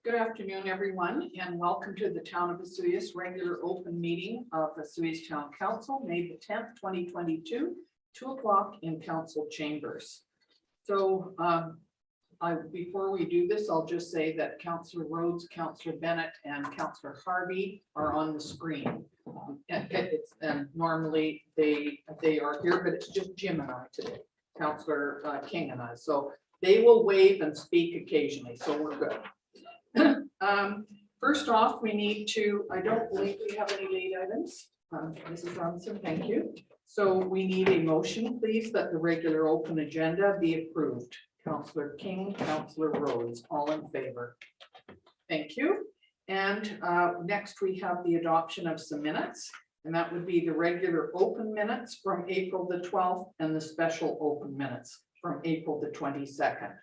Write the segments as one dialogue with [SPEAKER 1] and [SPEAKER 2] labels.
[SPEAKER 1] Good afternoon, everyone, and welcome to the Town of Soyuz regular open meeting of the Soyuz Town Council, May the 10th, 2022, 2 o'clock in council chambers. So before we do this, I'll just say that Councillor Rhodes, Councillor Bennett, and Councillor Harvey are on the screen. And normally they are here, but it's just Jim and I today, Councillor King and I. So they will wave and speak occasionally, so we're good. First off, we need to, I don't believe we have any late items. Mrs. Robinson, thank you. So we need a motion, please, that the regular open agenda be approved. Councillor King, Councillor Rhodes, all in favor. Thank you. And next we have the adoption of some minutes, and that would be the regular open minutes from April the 12th and the special open minutes from April the 22nd.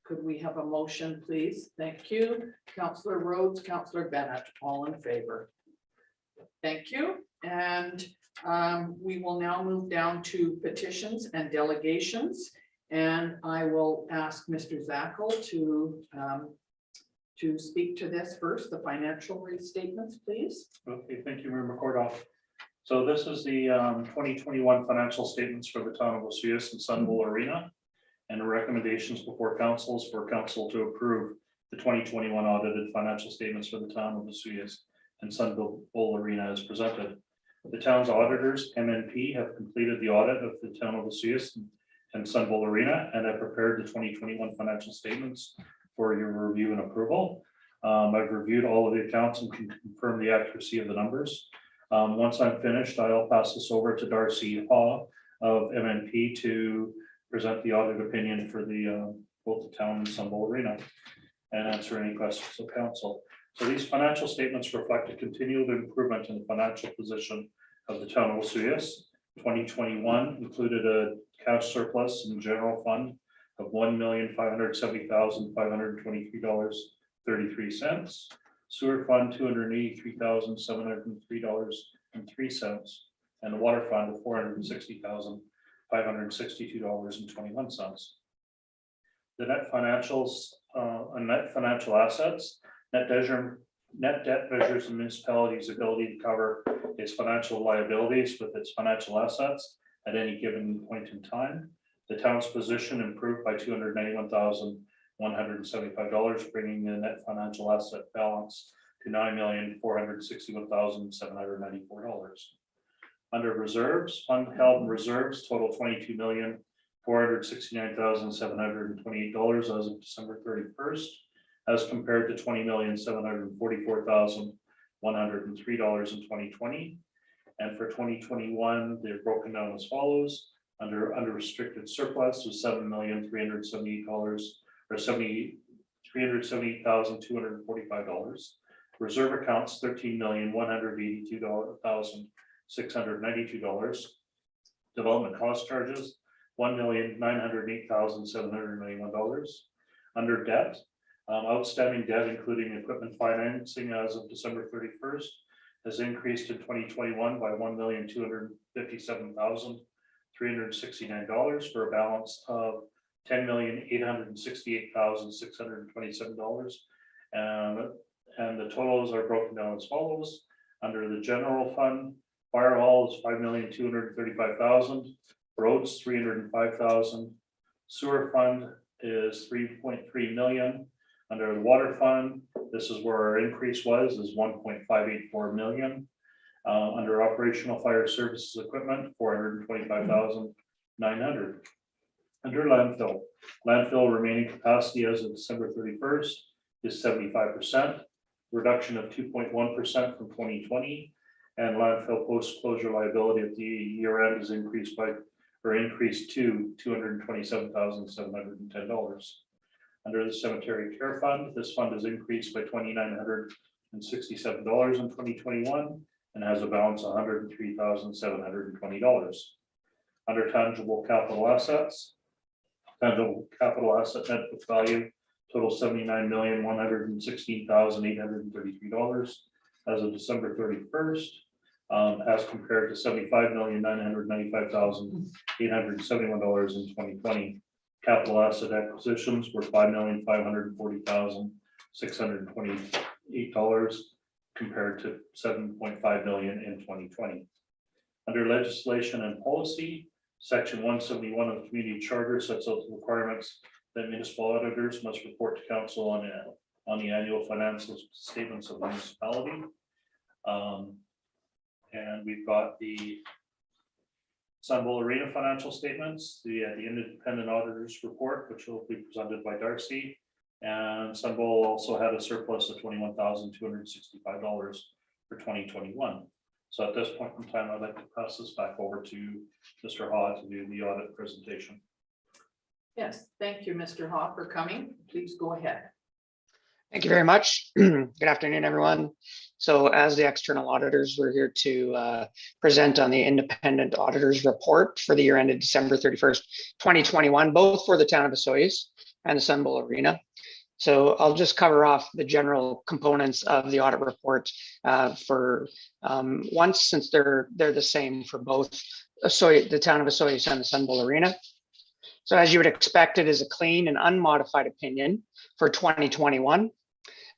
[SPEAKER 1] Could we have a motion, please? Thank you. Councillor Rhodes, Councillor Bennett, all in favor. Thank you. And we will now move down to petitions and delegations. And I will ask Mr. Zackel to speak to this first, the financial restatements, please.
[SPEAKER 2] Okay, thank you, Mayor McCordoff. So this is the 2021 financial statements for the town of Soyuz and Sun Bowl Arena. And the recommendations before councils for council to approve the 2021 audited financial statements for the town of Soyuz and Sun Bowl Arena as presented. The town's auditors, MNP, have completed the audit of the town of Soyuz and Sun Bowl Arena and have prepared the 2021 financial statements for your review and approval. I've reviewed all of the accounts and can confirm the accuracy of the numbers. Once I'm finished, I'll pass this over to Darcy Haw of MNP to present the audit opinion for the both the town and Sun Bowl Arena and answer any questions of council. So these financial statements reflect a continual improvement in the financial position of the town of Soyuz. 2021 included a cash surplus in the general fund of $1,570,523.33. Sewer fund $283,703.03, and the water fund of $460,562.21. The net financials net financial assets, net debt measures the municipality's ability to cover its financial liabilities with its financial assets at any given point in time. The town's position improved by $291,175, bringing the net financial asset balance to $9,461,794. Under reserves, fund held in reserves total $22,469,728 as of December 31st, as compared to $20,744,103 in 2020. And for 2021, they're broken down as follows. Under restricted surplus was $7,378 or $378,245. Reserve accounts $13,182,692. Development cost charges $1,908,791. Under debt, outstanding debt, including equipment financing as of December 31st, has increased in 2021 by $1,257,369 for a balance of $10,868,627. And the totals are broken down as follows. Under the general fund, fire hall is $5,235,000, roads $305,000, sewer fund is $3.3 million. Under the water fund, this is where our increase was, is $1.584 million. Under operational fire services equipment, $425,900. Under landfill remaining capacity as of December 31st is 75%, reduction of 2.1% from 2020, and landfill post-closure liability at the year end is increased to $227,710. Under the cemetery care fund, this fund is increased by $2,967 in 2021 and has a balance of $103,720. Under tangible capital assets, tangible capital asset net book value total $79,116,833 as of December 31st, as compared to $75,995,871 in 2020. Capital asset acquisitions were $5,540,000 $628 compared to $7.5 million in 2020. Under legislation and policy, Section 171 of the Community Charter sets out the requirements that municipal auditors must report to council on the annual financial statements of the municipality. And we've got the Sunbull Arena financial statements, the independent auditors report, which will be presented by Darcy. And Sunbull also had a surplus of $21,265 for 2021. So at this point in time, I'd like to pass this back over to Mr. Haw to do the audit presentation.
[SPEAKER 1] Yes, thank you, Mr. Haw, for coming. Please go ahead.
[SPEAKER 3] Thank you very much. Good afternoon, everyone. So as the external auditors, we're here to present on the independent auditors report for the year ended December 31st, 2021, both for the town of Soyuz and the Sunbull Arena. So I'll just cover off the general components of the audit report for once, since they're the same for both the town of Soyuz and the Sunbull Arena. So as you would expect, it is a clean and unmodified opinion for 2021.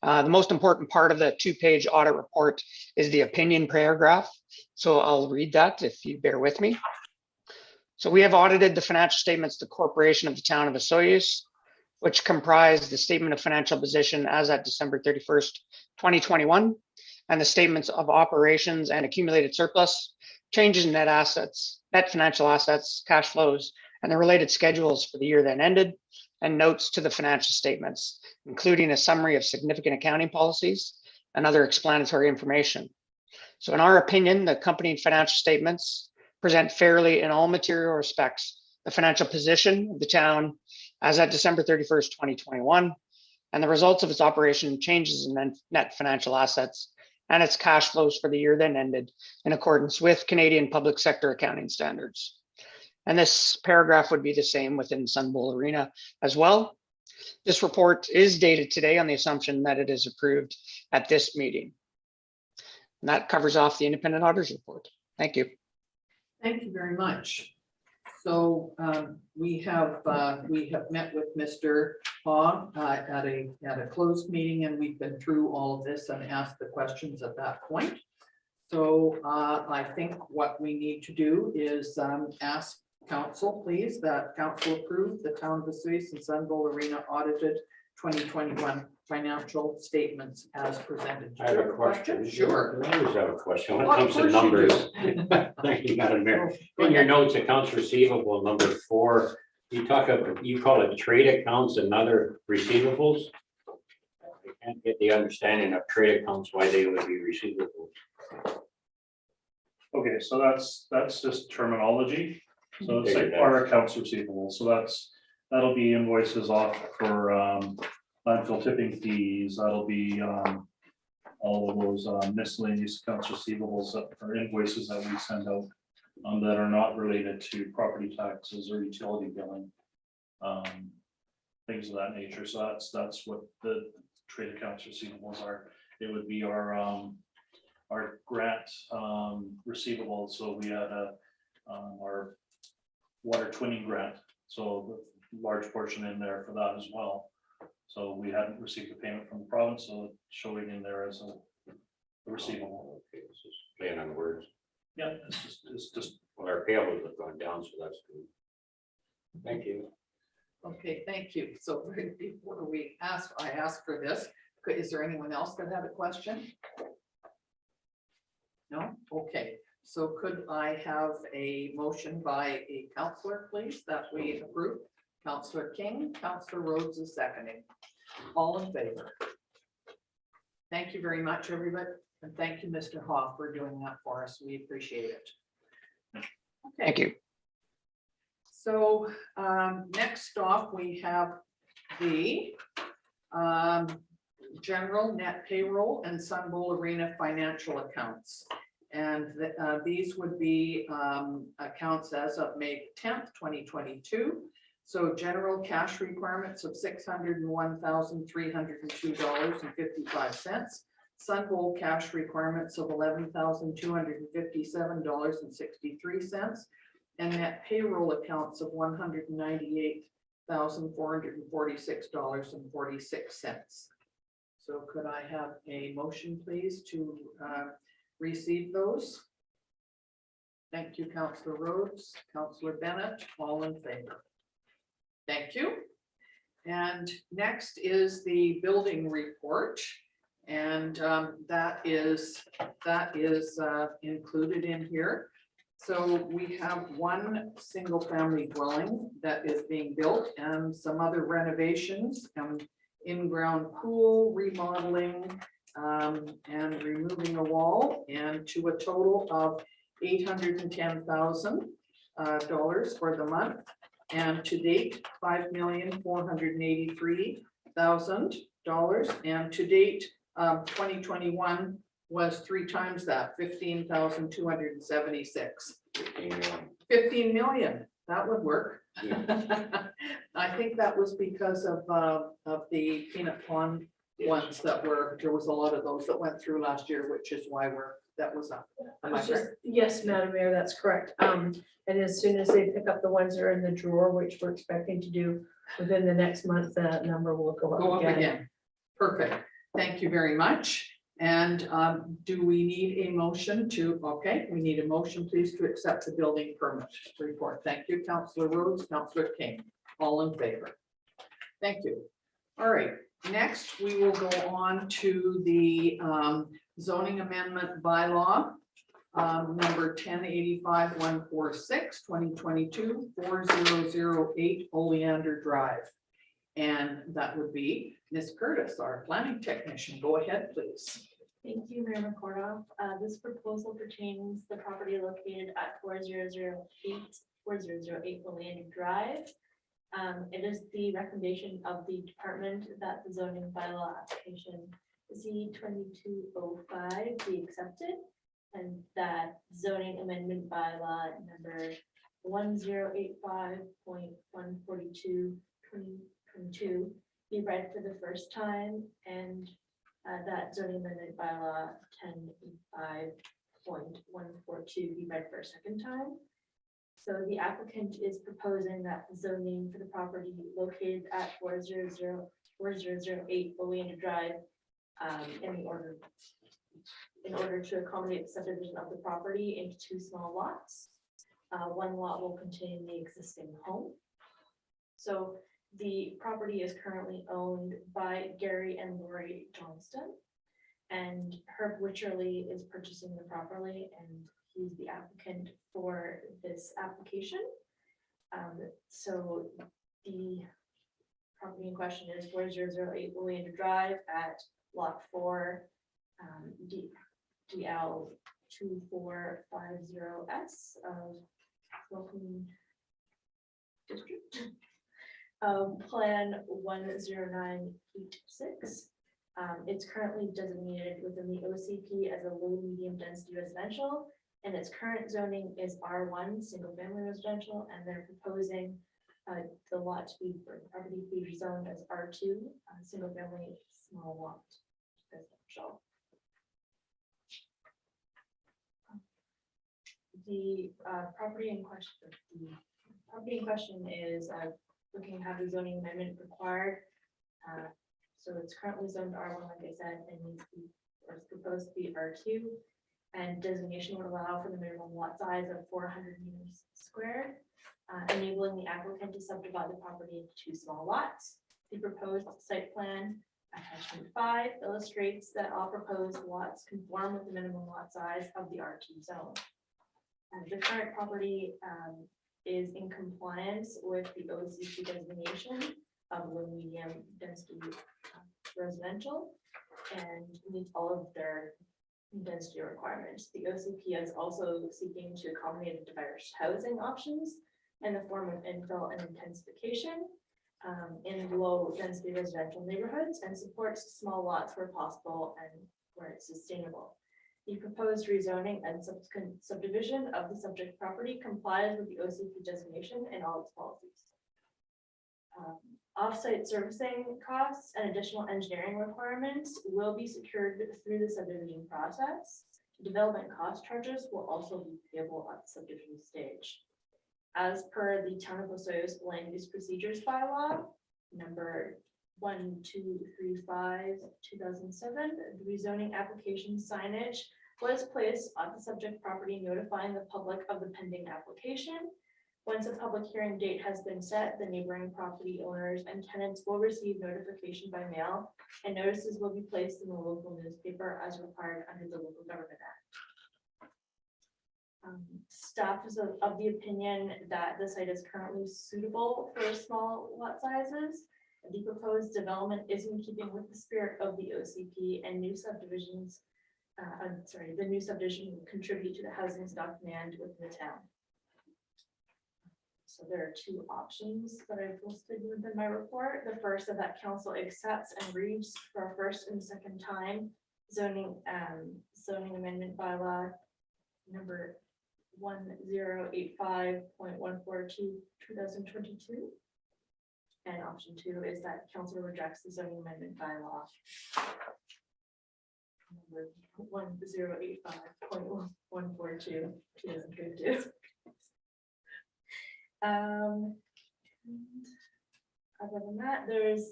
[SPEAKER 3] The most important part of the 2-page audit report is the opinion paragraph. So I'll read that if you bear with me. So we have audited the financial statements of the corporation of the town of Soyuz, which comprise the statement of financial position as at December 31st, 2021, and the statements of operations and accumulated surplus, changes in net assets, net financial assets, cash flows, and the related schedules for the year then ended, and notes to the financial statements, including a summary of significant accounting policies and other explanatory information. So in our opinion, the accompanying financial statements present fairly in all material respects the financial position of the town as at December 31st, 2021, and the results of its operation, changes in net financial assets and its cash flows for the year then ended in accordance with Canadian public sector accounting standards. And this paragraph would be the same within Sunbull Arena as well. This report is dated today on the assumption that it is approved at this meeting. And that covers off the independent auditors report. Thank you.
[SPEAKER 1] Thank you very much. So we have met with Mr. Haw at a closed meeting, and we've been through all of this and asked the questions at that point. So I think what we need to do is ask council, please, that council approve the town of Soyuz and Sunbull Arena audited 2021 financial statements as presented.
[SPEAKER 4] I have a question.
[SPEAKER 1] Sure.
[SPEAKER 4] I always have a question when it
[SPEAKER 1] Well,
[SPEAKER 4] comes to
[SPEAKER 1] of course you
[SPEAKER 4] numbers. Thank you, Madam Mayor. In your notes, accounts receivable number 4, you call it trade accounts and other receivables. I can't get the understanding of trade accounts, why they would be receivables.
[SPEAKER 2] Okay, so that's just terminology. So it's
[SPEAKER 4] Figured
[SPEAKER 2] like our accounts receivable. So that'll be invoices off for landfill tipping fees. That'll be all of those miscellaneous accounts receivables that are invoices that we send out that are not related to property taxes or utility billing, things of that nature. So that's what the trade accounts receivables are. It would be our grant receivables. So we had our water twinning grant, so the large portion in there for that as well. So we hadn't received a payment from the province, so it's showing in there as a receivable.
[SPEAKER 4] Okay, this is playing on words.
[SPEAKER 2] Yeah, it's just
[SPEAKER 4] Well, our payables have gone down, so that's good. Thank you.
[SPEAKER 1] Okay, thank you. So before I asked for this. Is there anyone else that had a question? No? Okay. So could I have a motion by a councillor, please, that we approve? Councillor King, Councillor Rhodes is seconding. All in favor? Thank you very much, everybody. And thank you, Mr. Haw, for doing that for us. We appreciate it. Okay.
[SPEAKER 3] Thank you.
[SPEAKER 1] So next off, we have the general net payroll and Sunbull Arena financial accounts. And these would be accounts as of May 10th, 2022. So general cash requirements of $601,302.55. Sunbull cash requirements of $11,257.63. And net payroll accounts of $198,446.46. So could I have a motion, please, to receive those? Thank you, Councillor Rhodes, Councillor Bennett, all in favor. Thank you. And next is the building report. And that is included in here. So we have one single family dwelling that is being built and some other renovations and in-ground pool remodeling and removing a wall, and to a total of $810,000 for the month. And to date, $5,483,000. And to date, 2021 was 3 times that, 15,276. 15 million, that would work. I think that was because of the peanut pond ones that were, there was a lot of those that went through last year, which is why that was up. Am I correct?
[SPEAKER 5] Yes, Madam Mayor, that's correct. And as soon as they pick up the ones that are in the drawer, which we're expecting to do within the next month, that number will go up again.
[SPEAKER 1] Perfect. Thank you very much. And do we need a motion to, okay, we need a motion, please, to accept the building permit report. Thank you, Councillor Rhodes, Councillor King, all in favor. Thank you. All right, next we will go on to the zoning amendment bylaw, number 1085-146, 2022-4008 Oleander Drive. And that would be Ms. Curtis, our planning technician. Go ahead, please.
[SPEAKER 6] Thank you, Mayor McCordoff. This proposal pertains the property located at 4008 Oleander Drive. It is the recommendation of the department that the zoning bylaw application Z2205 be accepted, and that zoning amendment bylaw number 1085.142 be read for the first time, and that zoning amendment bylaw 1085.142 be read for a second time. So the applicant is proposing that the zoning for the property located at 4008 Oleander Drive in order to accommodate the subdivision of the property into 2 small lots. One lot will contain the existing home. So the property is currently owned by Gary and Lori Johnston, and Herb Witcherly is purchasing the property, and he's the applicant for this application. So the property in question is 4008 Oleander Drive at lot 4, DL 2450S of Welcome District. Plan 10986. It's currently designated within the OCP as a low medium density residential, and its current zoning is R1 single family residential, and they're proposing the lot to be property to be rezoned as R2 single family small lot residential. The property in question is looking to have the zoning amendment required. So it's currently zoned R1, like I said, and needs to be, or it's proposed to be R2. And designation would allow for the minimum lot size of 400 meters squared, enabling the applicant to subdivide the property into 2 small lots. The proposed site plan attachment 5 illustrates that all proposed lots conform with the minimum lot size of the R2 zone. The current property is in compliance with the OCP designation of low medium density residential and meets all of their density requirements. The OCP is also seeking to accommodate diverse housing options in the form of infill and intensification in low density residential neighborhoods, and supports small lots where possible and where it's sustainable. The proposed rezoning and subsequent subdivision of the subject property complies with the OCP designation and all its policies. Off-site servicing costs and additional engineering requirements will be secured through the subdivision process. Development cost charges will also be payable at the subdivision stage. As per the Town of Soyuz Land Use Procedures bylaw, number 1235, 2007, the rezoning application signage was placed on the subject property notifying the public of the pending application. Once a public hearing date has been set, the neighboring property owners and tenants will receive notification by mail, and notices will be placed in the local newspaper as required under the Local Government Act. Staff is of the opinion that the site is currently suitable for small lot sizes. The proposed development is in keeping with the spirit of the OCP, and new subdivisions, the new subdivision will contribute to the housing stock demand within the town. So there are two options that I've listed within my report. The first is that council accepts and reads for a first and second time zoning amendment bylaw number 1085.142 2022. And option two is that council rejects the zoning amendment bylaw number 1085.142 2022. Other than that, there's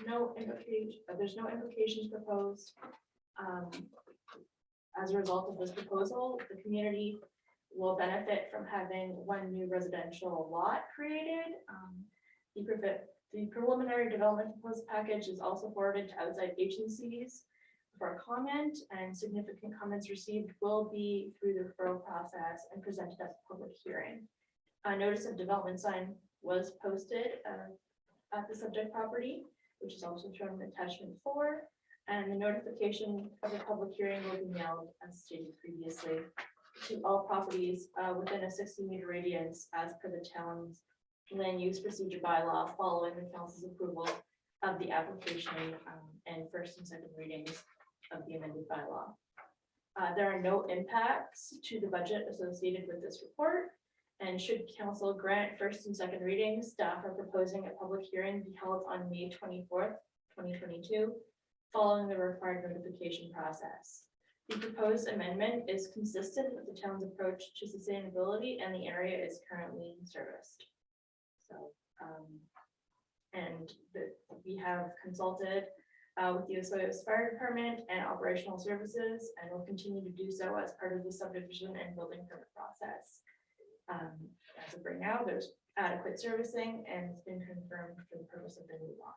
[SPEAKER 6] no implications proposed. As a result of this proposal, the community will benefit from having one new residential lot created. The preliminary development proposed package is also forwarded to outside agencies for comment, and significant comments received will be through the referral process and presented at the public hearing. A notice of development sign was posted at the subject property, which is also shown in attachment 4, and the notification of the public hearing will be mailed, as stated previously, to all properties within a 60-meter radius as per the town's land use procedure bylaw, following the council's approval of the application and first and second readings of the amended bylaw. There are no impacts to the budget associated with this report. And should council grant first and second readings, staff are proposing a public hearing be held on May 24th, 2022, following the required notification process. The proposed amendment is consistent with the town's approach to sustainability, and the area is currently serviced. So, we have consulted with the Soyuz Fire Department and Operational Services, and will continue to do so as part of the subdivision and building permit process. As of right now, there's adequate servicing, and it's been confirmed for the purpose of the new lot.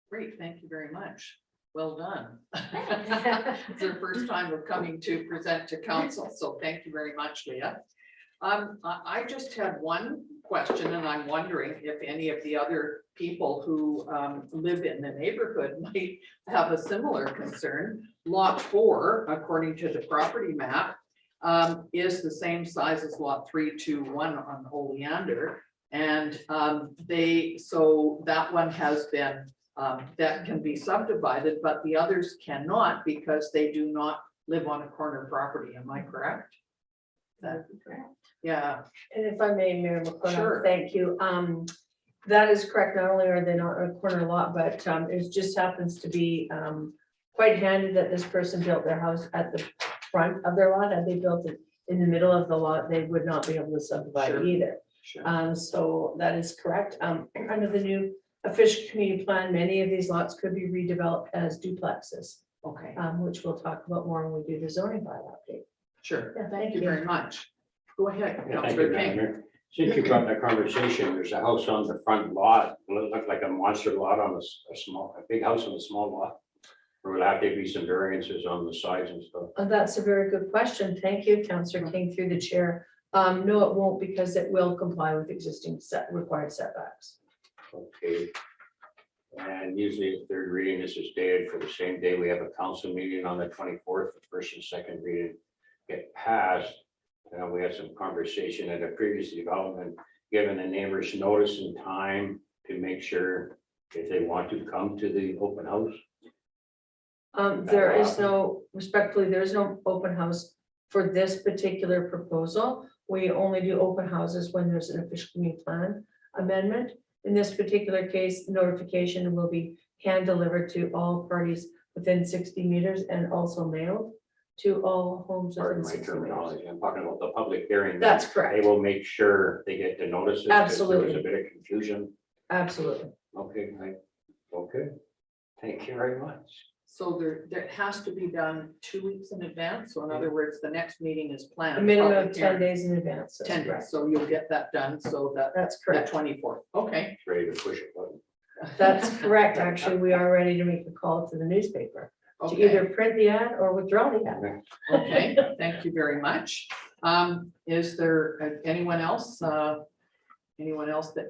[SPEAKER 1] Great, thank you very much. Well done. It's our first time we're coming to present to council, so thank you very much, Leah. I just had one question, and I'm wondering if any of the other people who live in the neighborhood might have a similar concern. Lot 4, according to the property map, is the same size as lot 321 on Oleander. And so that one has been, that can be subdivided, but the others cannot because they do not live on a corner property. Am I correct?
[SPEAKER 5] That would be correct.
[SPEAKER 1] Yeah,
[SPEAKER 5] And if I may, Mayor McCona,
[SPEAKER 1] Sure.
[SPEAKER 5] thank you. That is correct. Not only are they not a corner lot, but it just happens to be quite handy that this person built their house at the front of their lot. Had they built it in the middle of the lot, they would not be able to subdivide
[SPEAKER 1] Sure.
[SPEAKER 5] either.
[SPEAKER 1] sure.
[SPEAKER 5] So that is correct. Under the new official community plan, many of these lots could be redeveloped as duplexes,
[SPEAKER 1] Okay,
[SPEAKER 5] which we'll talk about more when we do the zoning bylaw update.
[SPEAKER 1] sure.
[SPEAKER 5] Yeah,
[SPEAKER 1] Thank you very much. Go ahead,
[SPEAKER 4] Yeah, thank you,
[SPEAKER 1] Councillor
[SPEAKER 4] Madam
[SPEAKER 1] King.
[SPEAKER 4] Mayor. Since you brought that conversation, there's a house on the front lot. Will it look like a monster lot on a big house on a small lot? Or will there have to be some variances on the sides and stuff?
[SPEAKER 5] That's a very good question. Thank you, Councillor King, through the chair. No, it won't, because it will comply with existing required setbacks.
[SPEAKER 4] Okay. And usually the third reading, this is dated for the same day. We have a council meeting on the 24th, the first and second reading get passed. We had some conversation at a previous development, giving the neighbors notice and time to make sure if they want to come to the open house.
[SPEAKER 5] There is no, respectfully, there is no open house for this particular proposal. We only do open houses when there's an official community plan amendment. In this particular case, notification will be hand delivered to all parties within 60 meters and also mailed to all homes within
[SPEAKER 4] Pardon my
[SPEAKER 5] 60 meters.
[SPEAKER 4] terminology. I'm talking about the public hearing.
[SPEAKER 5] That's
[SPEAKER 4] They
[SPEAKER 5] correct.
[SPEAKER 4] will make sure they get the notices. 'cause There was
[SPEAKER 5] Absolutely.
[SPEAKER 4] a bit of confusion.
[SPEAKER 5] Absolutely.
[SPEAKER 4] Okay, okay. Thank you very much.
[SPEAKER 1] So there has to be done 2 weeks in advance. So in other words, the next meeting is planned.
[SPEAKER 5] A minimum of
[SPEAKER 1] public
[SPEAKER 5] 10
[SPEAKER 1] hearing,
[SPEAKER 5] days in advance. that's
[SPEAKER 1] 10 days,
[SPEAKER 5] correct.
[SPEAKER 1] so you'll get that done so that
[SPEAKER 5] That's
[SPEAKER 1] the
[SPEAKER 5] correct.
[SPEAKER 1] 24th. Okay.
[SPEAKER 4] Ready to push a button.
[SPEAKER 5] That's correct. Actually, we are ready to make the call to the newspaper to
[SPEAKER 1] Okay.
[SPEAKER 5] either print the ad or withdraw the ad.
[SPEAKER 1] Okay, thank you very much. Is there anyone else that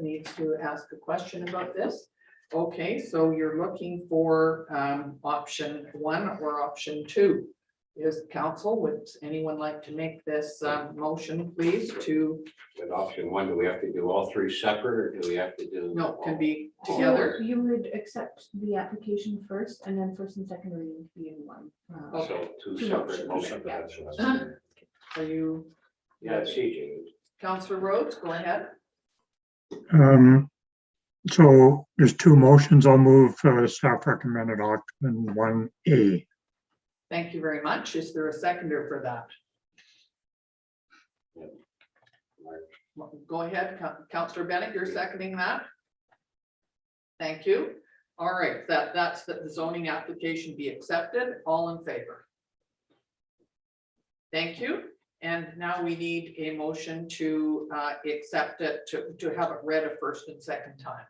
[SPEAKER 1] needs to ask a question about this? Okay, so you're looking for option 1 or option 2. Is council, would anyone like to make this motion, please, to,
[SPEAKER 4] With option 1, do we have to do all 3 separate or do we have to do?
[SPEAKER 1] no, can be
[SPEAKER 7] So
[SPEAKER 1] together?
[SPEAKER 7] you would accept the application first and then first and second reading to be in one.
[SPEAKER 4] So 2
[SPEAKER 7] Two
[SPEAKER 4] separate
[SPEAKER 7] motions,
[SPEAKER 4] motions.
[SPEAKER 7] yeah.
[SPEAKER 1] Are you,
[SPEAKER 4] Yeah, it's CJ.
[SPEAKER 1] Councillor Rhodes, go ahead.
[SPEAKER 8] So there's 2 motions. I'll move staff recommended option 1A.
[SPEAKER 1] Thank you very much. Is there a seconder for that? Go ahead, Councillor Bennett, you're seconding that? Thank you. All right, that's that the zoning application be accepted. All in favor? Thank you. And now we need a motion to accept it, to have it read a first and second time.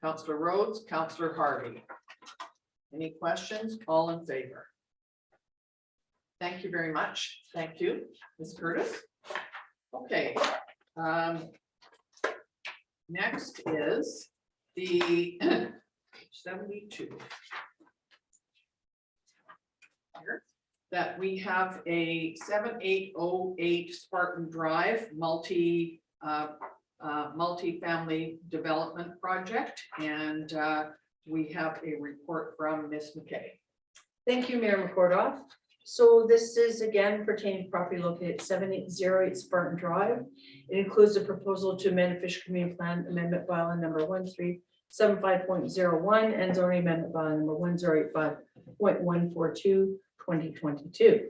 [SPEAKER 1] Councillor Rhodes, Councillor Harvey. Any questions? All in favor? Thank you very much. Thank you, Ms. Curtis. Okay. Next is the 72. Here, that we have a 7808 Spartan Drive multi-family development project, and we have a report from Ms. McKay.
[SPEAKER 5] Thank you, Mayor McCordoff. So this is again pertaining to property located at 7808 Spartan Drive. It includes a proposal to amend official community plan amendment bylaw number 1375.01 and zoning amendment bylaw number 1085.142, 2022.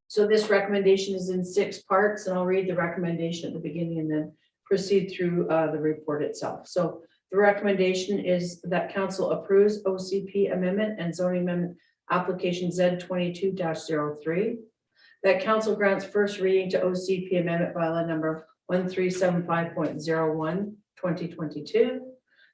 [SPEAKER 5] So this recommendation is in 6 parts, and I'll read the recommendation at the beginning and then proceed through the report itself. So the recommendation is that council approves OCP amendment and zoning amendment application Z22-03. That council grants first reading to OCP amendment bylaw number 1375.01, 2022.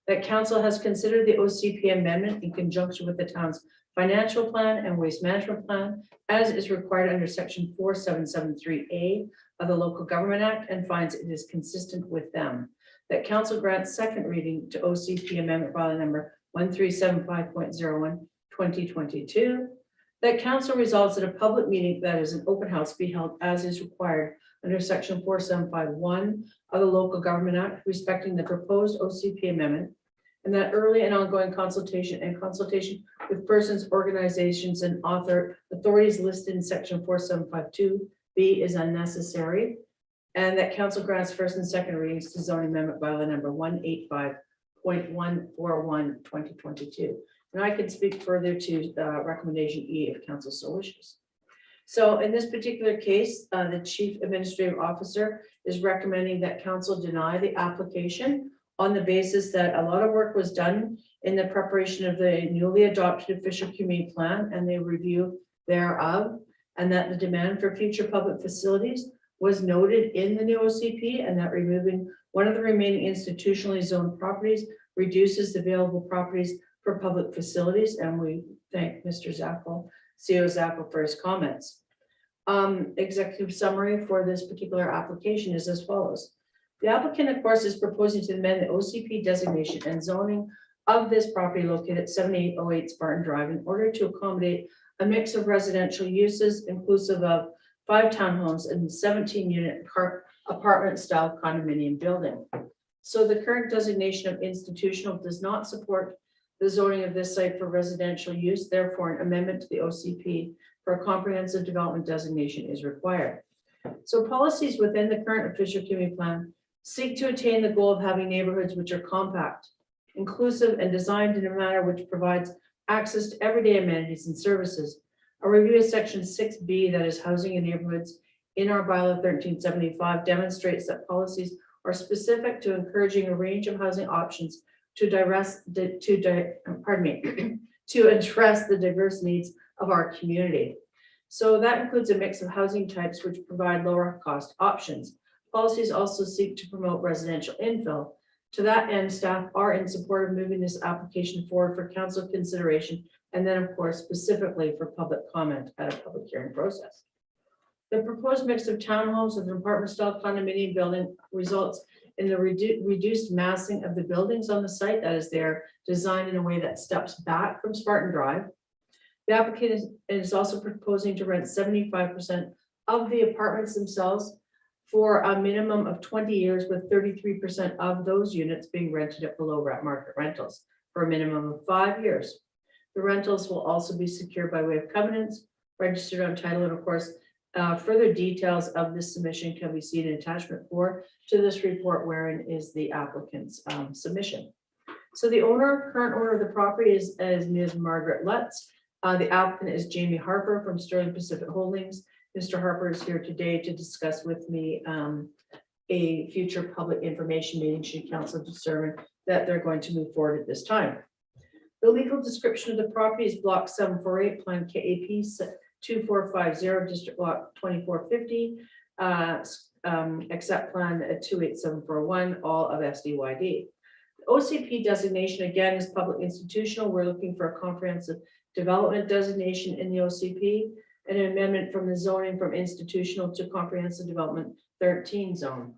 [SPEAKER 5] That council has considered the OCP amendment in conjunction with the town's financial plan and waste management plan, as is required under section 4773A of the Local Government Act, and finds it is consistent with them. That council grants second reading to OCP amendment bylaw number 1375.01, 2022. That council resolves that a public meeting that is an open house be held as is required under section 4751 of the Local Government Act respecting the proposed OCP amendment, and that early and ongoing consultation with persons, organizations, and authorities listed in section 4752B is unnecessary, and that council grants first and second readings to zoning amendment bylaw number 185.141, 2022. And I could speak further to recommendation E if council so wishes. So in this particular case, the chief administrative officer is recommending that council deny the application on the basis that a lot of work was done in the preparation of the newly adopted official community plan and the review thereof, and that the demand for future public facilities was noted in the new OCP, and that removing one of the remaining institutionally zoned properties reduces the available properties for public facilities, and we thank Mr. Zappel, CEO Zappel, for his comments. Executive summary for this particular application is as follows. The applicant, of course, is proposing to amend the OCP designation and zoning of this property located at 7808 Spartan Drive in order to accommodate a mix of residential uses inclusive of 5 townhomes and 17-unit apartment style condominium building. So the current designation of institutional does not support the zoning of this site for residential use. Therefore, an amendment to the OCP for a comprehensive development designation is required. So policies within the current official community plan seek to attain the goal of having neighborhoods which are compact, inclusive, and designed in a manner which provides access to everyday amenities and services. A review of section 6B, that is housing in neighborhoods, in our bylaw 1375 demonstrates that policies are specific to encouraging a range of housing options to address the diverse needs of our community. So that includes a mix of housing types which provide lower cost options. Policies also seek to promote residential infill. To that end, staff are in support of moving this application forward for council consideration, and then of course, specifically for public comment at a public hearing process. The proposed mix of townhomes with an apartment-style condominium building results in the reduced massing of the buildings on the site. That is, they're designed in a way that steps back from Spartan Drive. The applicant is also proposing to rent 75% of the apartments themselves for a minimum of 20 years, with 33% of those units being rented at below market rentals for a minimum of 5 years. The rentals will also be secured by way of covenants, registered on title, and of course, further details of this submission can be seen in attachment 4 to this report, wherein is the applicant's submission. So the current owner of the property is Ms. Margaret Lutz. The applicant is Jamie Harper from Sterling Pacific Holdings. Mr. Harper is here today to discuss with me a future public information meeting should council determine that they're going to move forward at this time. The legal description of the property is block 748, plan KAP 2450, district block 2450, except plan 28741, all of SDYD. OCP designation again is public institutional. We're looking for a comprehensive development designation in the OCP, and an amendment from the zoning from institutional to comprehensive development 13 zone.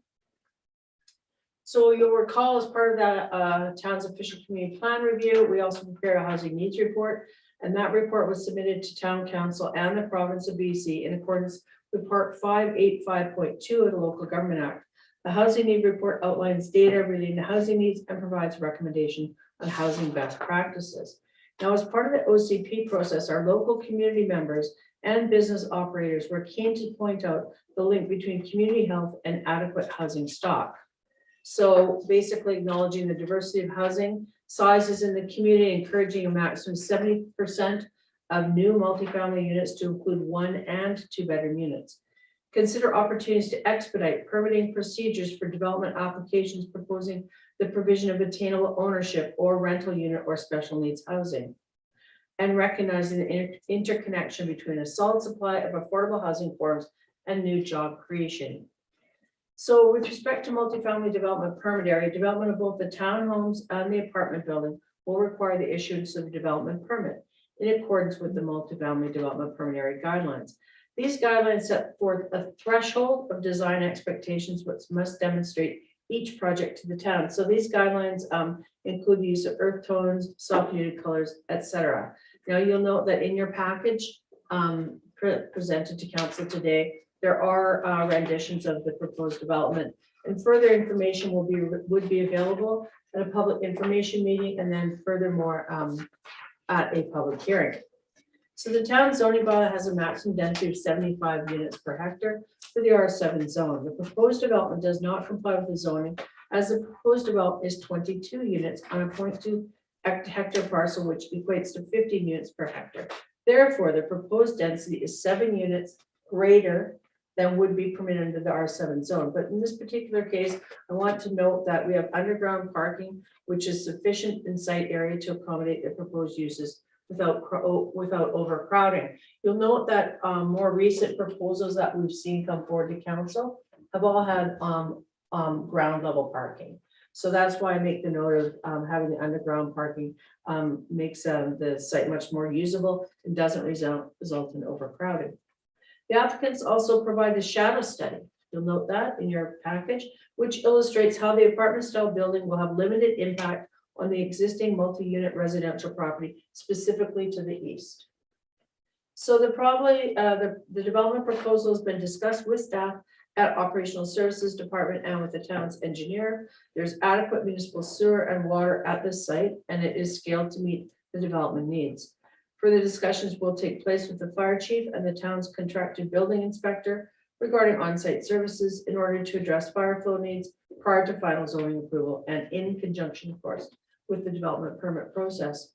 [SPEAKER 5] So you'll recall, as part of that town's official community plan review, we also prepared a housing needs report, and that report was submitted to town council and the province of BC in accordance with part 585.2 of the Local Government Act. The housing need report outlines data relating to housing needs and provides a recommendation on housing best practices. Now, as part of the OCP process, our local community members and business operators were keen to point out the link between community health and adequate housing stock. So basically acknowledging the diversity of housing sizes in the community, encouraging a maximum 70% of new multifamily units to include 1 and 2 bedroom units. Consider opportunities to expedite permitting procedures for development applications proposing the provision of attainable ownership or rental unit or special needs housing. And recognizing the interconnection between a solid supply of affordable housing forms and new job creation. So with respect to multifamily development permit area, development of both the townhomes and the apartment building will require the issuance of a development permit in accordance with the multifamily development permit area guidelines. These guidelines set forth a threshold of design expectations which must demonstrate each project to the town. So these guidelines include the use of earth tones, soft muted colors, etc. Now you'll note that in your package presented to council today, there are renditions of the proposed development, and further information would be available at a public information meeting, and then furthermore at a public hearing. So the town zoning bylaw has a maximum density of 75 units per hectare for the R7 zone. The proposed development does not comply with the zoning, as the proposed development is 22 units on a 0.2 hectare parcel, which equates to 15 units per hectare. Therefore, the proposed density is 7 units greater than would be permitted under the R7 zone. But in this particular case, I want to note that we have underground parking, which is sufficient in site area to accommodate the proposed uses without overcrowding. You'll note that more recent proposals that we've seen come forward to council have all had ground level parking. So that's why I make the note of having the underground parking makes the site much more usable and doesn't result in overcrowding. The applicants also provide a shadow study. You'll note that in your package, which illustrates how the apartment style building will have limited impact on the existing multi-unit residential property, specifically to the east. So the development proposal has been discussed with staff at Operational Services Department and with the town's engineer. There's adequate municipal sewer and water at this site, and it is scaled to meet the development needs. Further discussions will take place with the fire chief and the town's contracted building inspector regarding on-site services in order to address fire flow needs prior to final zoning approval and in conjunction, of course, with the development permit process.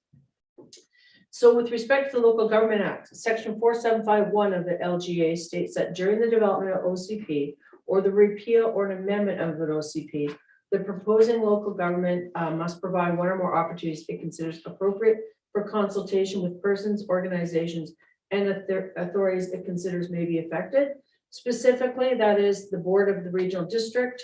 [SPEAKER 5] So with respect to the Local Government Act, section 4751 of the LGA states that during the development of OCP or the repeal or an amendment of an OCP, the proposing local government must provide one or more opportunities it considers appropriate for consultation with persons, organizations, and authorities it considers may be affected. Specifically, that is the board of the regional district,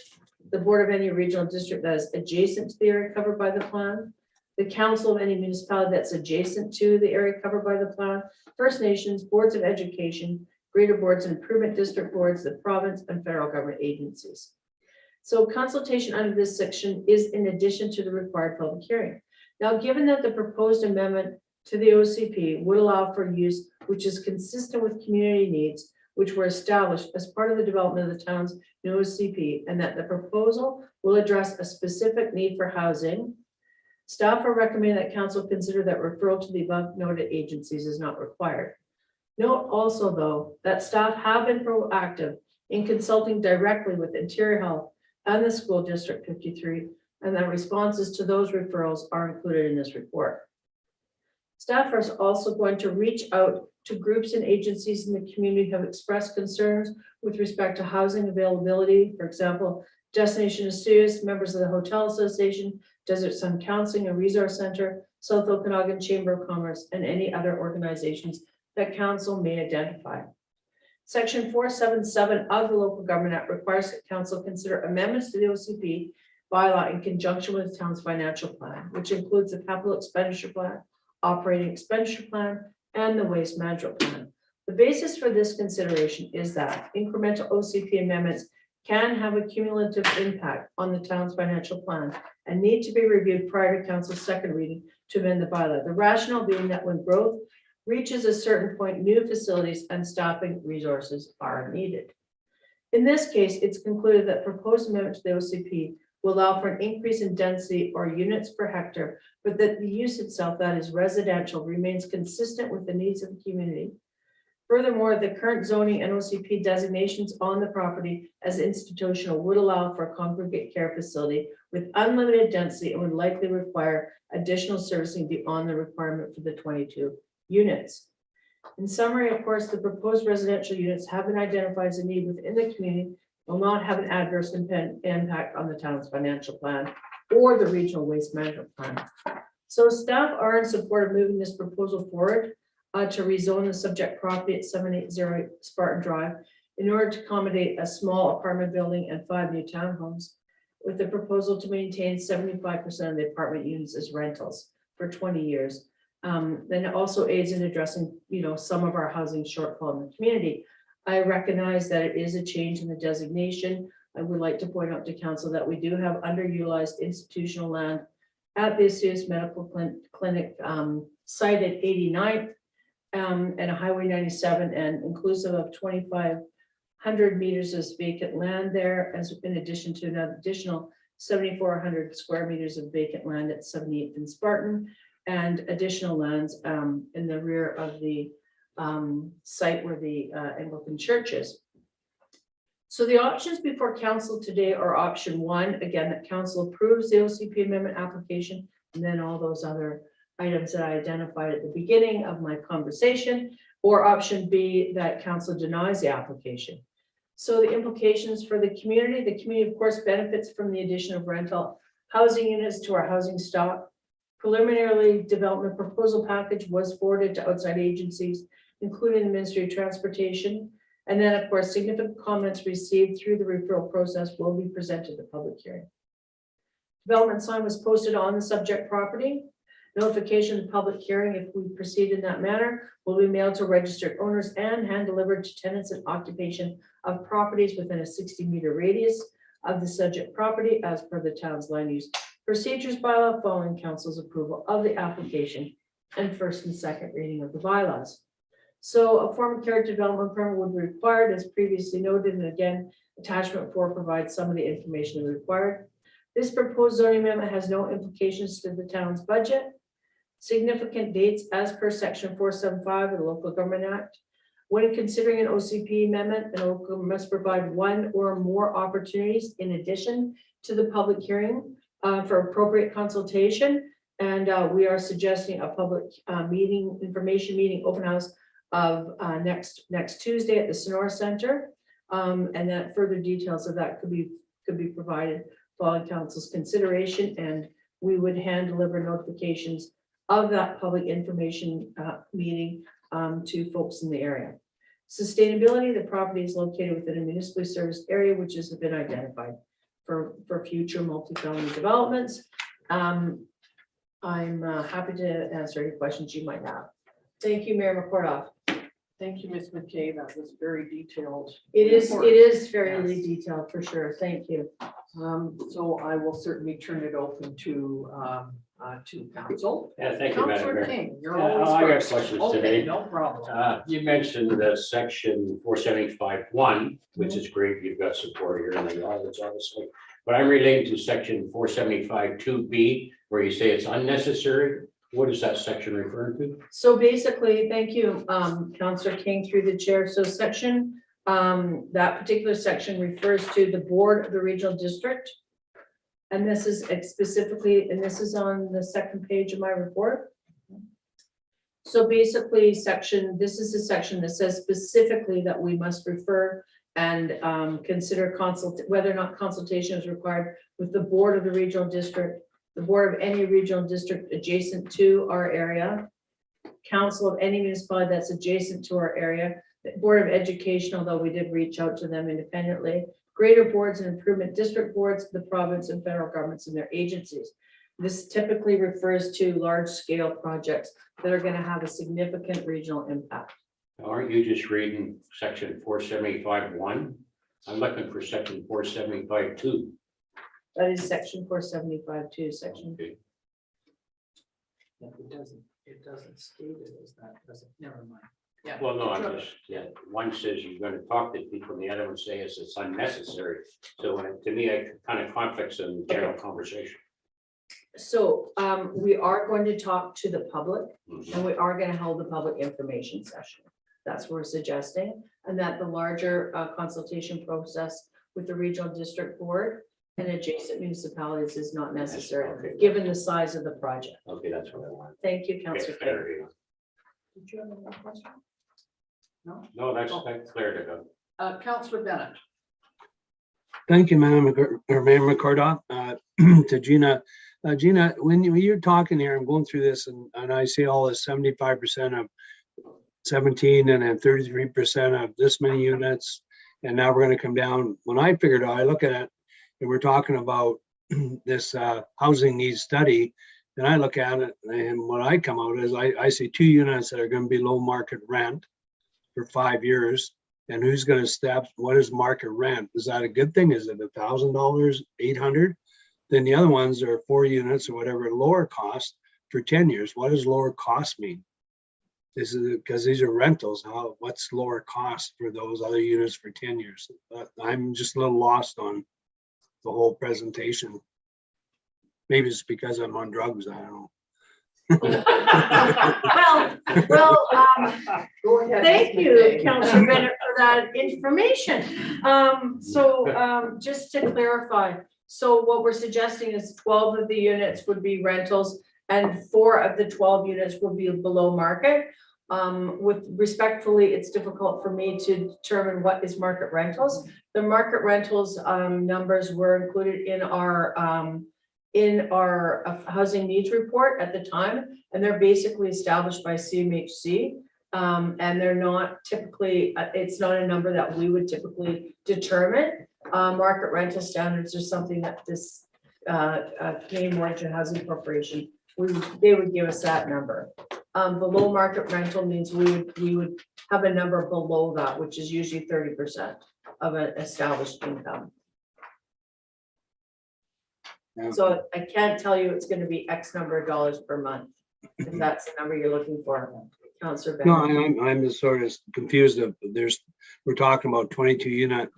[SPEAKER 5] the board of any regional district that is adjacent to the area covered by the plan, the council of any municipality that's adjacent to the area covered by the plan, First Nations, boards of education, greater boards and improvement district boards, the province and federal government agencies. So consultation under this section is in addition to the required public hearing. Now, given that the proposed amendment to the OCP would allow for use which is consistent with community needs, which were established as part of the development of the town's new OCP, and that the proposal will address a specific need for housing, staff are recommending that council consider that referral to the above noted agencies is not required. Note also, though, that staff have been proactive in consulting directly with Interior Health and the School District 53, and that responses to those referrals are included in this report. Staff is also going to reach out to groups and agencies in the community who have expressed concerns with respect to housing availability. For example, Destination Soyuz, members of the Hotel Association, Desert Sun Counseling and Resource Center, South Okanagan Chamber of Commerce, and any other organizations that council may identify. Section 477 of the Local Government Act requires that council consider amendments to the OCP bylaw in conjunction with the town's financial plan, which includes the capital expenditure plan, operating expenditure plan, and the waste management plan. The basis for this consideration is that incremental OCP amendments can have a cumulative impact on the town's financial plan and need to be reviewed prior to council's second reading to amend the bylaw. The rationale being that when growth reaches a certain point, new facilities and staffing resources are needed. In this case, it's concluded that proposed amendment to the OCP will allow for an increase in density or units per hectare, but that the use itself, that is residential, remains consistent with the needs of the community. Furthermore, the current zoning and OCP designations on the property as institutional would allow for a congregate care facility with unlimited density and would likely require additional servicing beyond the requirement for the 22 units. In summary, of course, the proposed residential units have been identified as a need within the community, will not have an adverse impact on the town's financial plan or the regional waste management plan. So staff are in support of moving this proposal forward to rezone the subject property at 780 Spartan Drive in order to accommodate a small apartment building and 5 new townhomes, with the proposal to maintain 75% of the apartment units as rentals for 20 years. Then it also aids in addressing, some of our housing shortfall in the community. I recognize that it is a change in the designation. I would like to point out to council that we do have underutilized institutional land at the Soyuz Medical Clinic site at 89th and a Highway 97, and inclusive of 2,500 meters of vacant land there, as in addition to an additional 7,400 square meters of vacant land at 78th and Spartan, and additional lands in the rear of the site where the Anglican church is. So the options before council today are option 1, again, that council approves the OCP amendment application, and then all those other items that I identified at the beginning of my conversation, or option B, that council denies the application. So the implications for the community of course benefits from the addition of rental housing units to our housing stock. Preliminarily development proposal package was forwarded to outside agencies, including the Ministry of Transportation. And then, of course, significant comments received through the referral process will be presented at the public hearing. Development sign was posted on the subject property. Notification of the public hearing, if we proceed in that manner, will be mailed to registered owners and hand delivered to tenants in occupation of properties within a 60-meter radius of the subject property as per the town's land use procedures bylaw, following council's approval of the application and first and second reading of the bylaws. So a form of character development permit would be required as previously noted, and again, attachment 4 provides some of the information required. This proposed zoning amendment has no implications to the town's budget. Significant dates as per section 475 of the Local Government Act. When considering an OCP amendment, the local must provide 1 or more opportunities in addition to the public hearing for appropriate consultation. And we are suggesting a public meeting, information meeting, open house of next Tuesday at the Sonora Center. And that further details of that could be provided following council's consideration, and we would hand deliver notifications of that public information meeting to folks in the area. Sustainability, the property is located within a municipally serviced area, which has been identified for future multifamily developments. I'm happy to answer any questions you might have. Thank you, Mayor McCordoff.
[SPEAKER 1] Thank you, Ms. McKay. That was very detailed.
[SPEAKER 5] It
[SPEAKER 1] report.
[SPEAKER 5] is fairly
[SPEAKER 1] Yes.
[SPEAKER 5] detailed for sure. Thank you.
[SPEAKER 1] So I will certainly turn it open to council.
[SPEAKER 4] Yeah, thank you, Madam
[SPEAKER 1] Councillor
[SPEAKER 4] Mayor.
[SPEAKER 1] King, you're
[SPEAKER 4] Yeah,
[SPEAKER 1] always
[SPEAKER 4] I got
[SPEAKER 1] first.
[SPEAKER 4] questions
[SPEAKER 1] Okay,
[SPEAKER 4] today.
[SPEAKER 1] no problem.
[SPEAKER 4] You mentioned the section 475.1, which is great, you've got support here in the audits, obviously. But I'm relating to section 475.2B, where you say it's unnecessary. What is that section referring to?
[SPEAKER 5] So basically, thank you, Councillor King through the chair. So that particular section refers to the board of the regional district. And this is specifically, and this is on the second page of my report. So basically, this is the section that says specifically that we must refer and consider whether or not consultation is required with the board of the regional district, the board of any regional district adjacent to our area, council of any municipality that's adjacent to our area, the Board of Education, although we did reach out to them independently, greater boards and improvement district boards, the province and federal governments and their agencies. This typically refers to large-scale projects that are going to have a significant regional impact.
[SPEAKER 4] Aren't you just reading section 475.1? I'm looking for section 475.2.
[SPEAKER 5] That is section 475.2, section.
[SPEAKER 4] Okay.
[SPEAKER 1] Yeah, it doesn't state it as that, does it? Never mind. Yeah.
[SPEAKER 4] Well, no, I'm just, one says you're gonna talk to people, and the other one says it's unnecessary. So to me, it kind of conflicts in general conversation.
[SPEAKER 5] So we are going to talk to the public,
[SPEAKER 4] Mhm.
[SPEAKER 5] and we are going to hold a public information session. That's what we're suggesting, and that the larger consultation process with the regional district board and adjacent municipalities is not necessary,
[SPEAKER 4] Okay.
[SPEAKER 5] given the size of the project.
[SPEAKER 4] Okay, that's what I want.
[SPEAKER 5] Thank you,
[SPEAKER 4] Get
[SPEAKER 5] Councillor King.
[SPEAKER 4] clarity on.
[SPEAKER 1] Did you have another question? No?
[SPEAKER 4] No, that's clear to go.
[SPEAKER 1] Councillor Bennett.
[SPEAKER 9] Thank you, Mayor McCordoff. To Gina. Gina, when you're talking here, I'm going through this and I see all this 75% of 17 and then 33% of this many units. And now we're going to come down. When I figured out, I look at it and we're talking about this housing needs study. And I look at it and what I come out is I see 2 units that are going to be low market rent for 5 years. And who's going to step, what is market rent? Is that a good thing? Is it $1,000, 800? Then the other ones are 4 units or whatever, lower cost for 10 years. What does lower cost mean? This is because these are rentals. What's lower cost for those other units for 10 years? I'm just a little lost on the whole presentation. Maybe it's because I'm on drugs. I don't know.
[SPEAKER 5] Well,
[SPEAKER 1] Go ahead.
[SPEAKER 5] thank
[SPEAKER 1] Ms.
[SPEAKER 5] you,
[SPEAKER 1] McKay.
[SPEAKER 5] Councillor Bennett, for that information. Just to clarify, so what we're suggesting is 12 of the units would be rentals and 4 of the 12 units would be below market. With respectfully, it's difficult for me to determine what is market rentals. The market rentals numbers were included in our housing needs report at the time, and they're basically established by CMHC. And they're not typically, it's not a number that we would typically determine. Market rental standards are something that this Canadian Mortgage and Housing Corporation, they would give us that number. Below market rental means we would have a number below that, which is usually 30% of an established income.
[SPEAKER 9] Yeah.
[SPEAKER 5] So I can't tell you it's going to be X number of dollars per month, if that's the number you're looking for, Councillor
[SPEAKER 9] No,
[SPEAKER 5] Bennett.
[SPEAKER 9] I'm just sort of confused of we're talking about 22 unit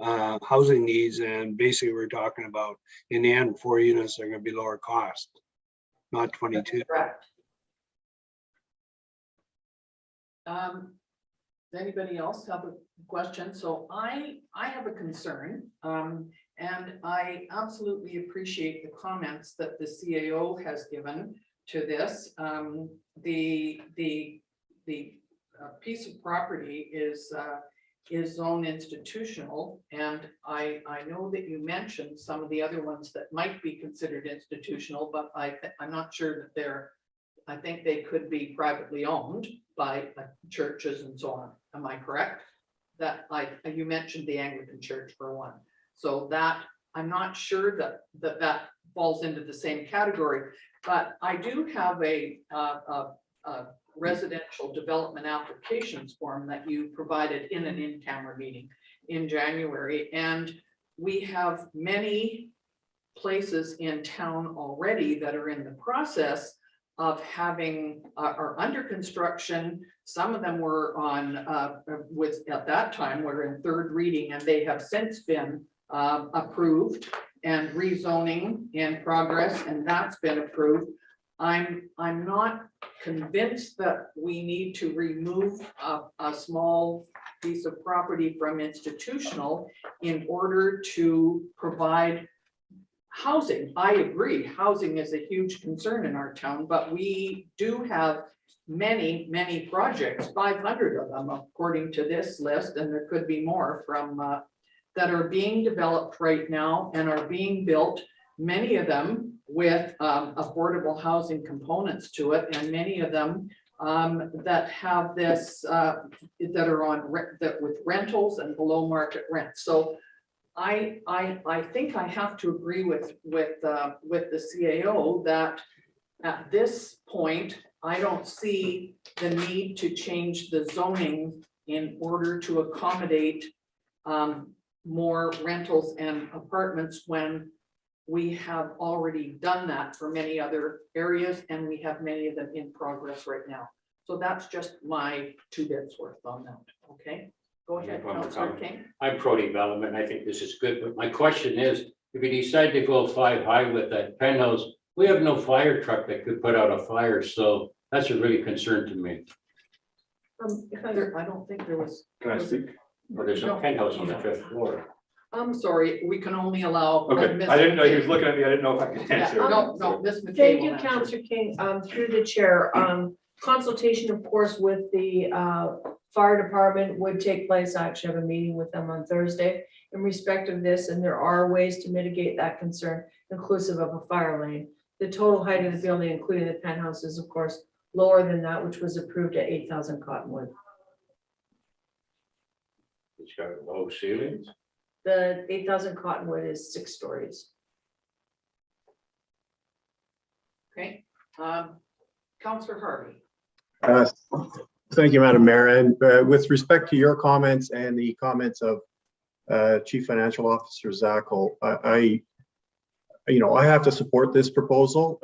[SPEAKER 9] housing needs, and basically we're talking about in the end 4 units are going to be lower cost, not 22.
[SPEAKER 5] Correct.
[SPEAKER 1] Does anybody else have a question? So I have a concern, and I absolutely appreciate the comments that the CAO has given to this. The piece of property is is zone institutional, and I know that you mentioned some of the other ones that might be considered institutional, but I'm not sure that they're, I think they could be privately owned by churches and so on. Am I correct? That you mentioned the Anglican Church for one. So that, I'm not sure that falls into the same category, but I do have a residential development applications form that you provided in an in-camera meeting in January. And we have many places in town already that are in the process of having, are under construction. Some of them were on, at that time, were in third reading, and they have since been approved, and rezoning in progress, and that's been approved. I'm not convinced that we need to remove a small piece of property from institutional in order to provide housing. I agree, housing is a huge concern in our town, but we do have many, many projects, 500 of them according to this list, and there could be more from that are being developed right now and are being built, many of them with affordable housing components to it, and many of them that have this that are on that with rentals and below market rent. So I think I have to agree with the CAO that at this point I don't see the need to change the zoning in order to accommodate more rentals and apartments when we have already done that for many other areas, and we have many of them in progress right now. So that's just my 2 bits worth on that. Okay, go ahead, Councillor King.
[SPEAKER 4] I'm pro-development. I think this is good, but my question is, if you decide to go 5 high with that penthouse, we have no fire truck that could put out a fire, so that's a really concern to me.
[SPEAKER 1] I don't think there was.
[SPEAKER 10] Can I speak?
[SPEAKER 4] Or there's a penthouse on the 5th floor.
[SPEAKER 1] I'm sorry, we can only allow.
[SPEAKER 10] Okay,
[SPEAKER 1] Miss
[SPEAKER 10] I didn't know he
[SPEAKER 1] McKay.
[SPEAKER 10] was looking at me. I didn't know if I could
[SPEAKER 1] Yeah,
[SPEAKER 10] answer.
[SPEAKER 1] no, Miss McKay.
[SPEAKER 5] Thank
[SPEAKER 1] will
[SPEAKER 5] you,
[SPEAKER 1] answer.
[SPEAKER 5] Councillor King, through the chair. Consultation, of course, with the fire department would take place. I actually have a meeting with them on Thursday in respect of this, and there are ways to mitigate that concern, inclusive of a fire lane. The total height of the building, including the penthouse, is of course lower than that, which was approved at 8,000 Cottonwood.
[SPEAKER 4] It's got low ceilings.
[SPEAKER 5] The 8,000 Cottonwood is 6 stories.
[SPEAKER 1] Okay, Councillor Harvey.
[SPEAKER 11] Thank you, Madam Mayor. And with respect to your comments and the comments of Chief Financial Officer Zackel, I have to support this proposal.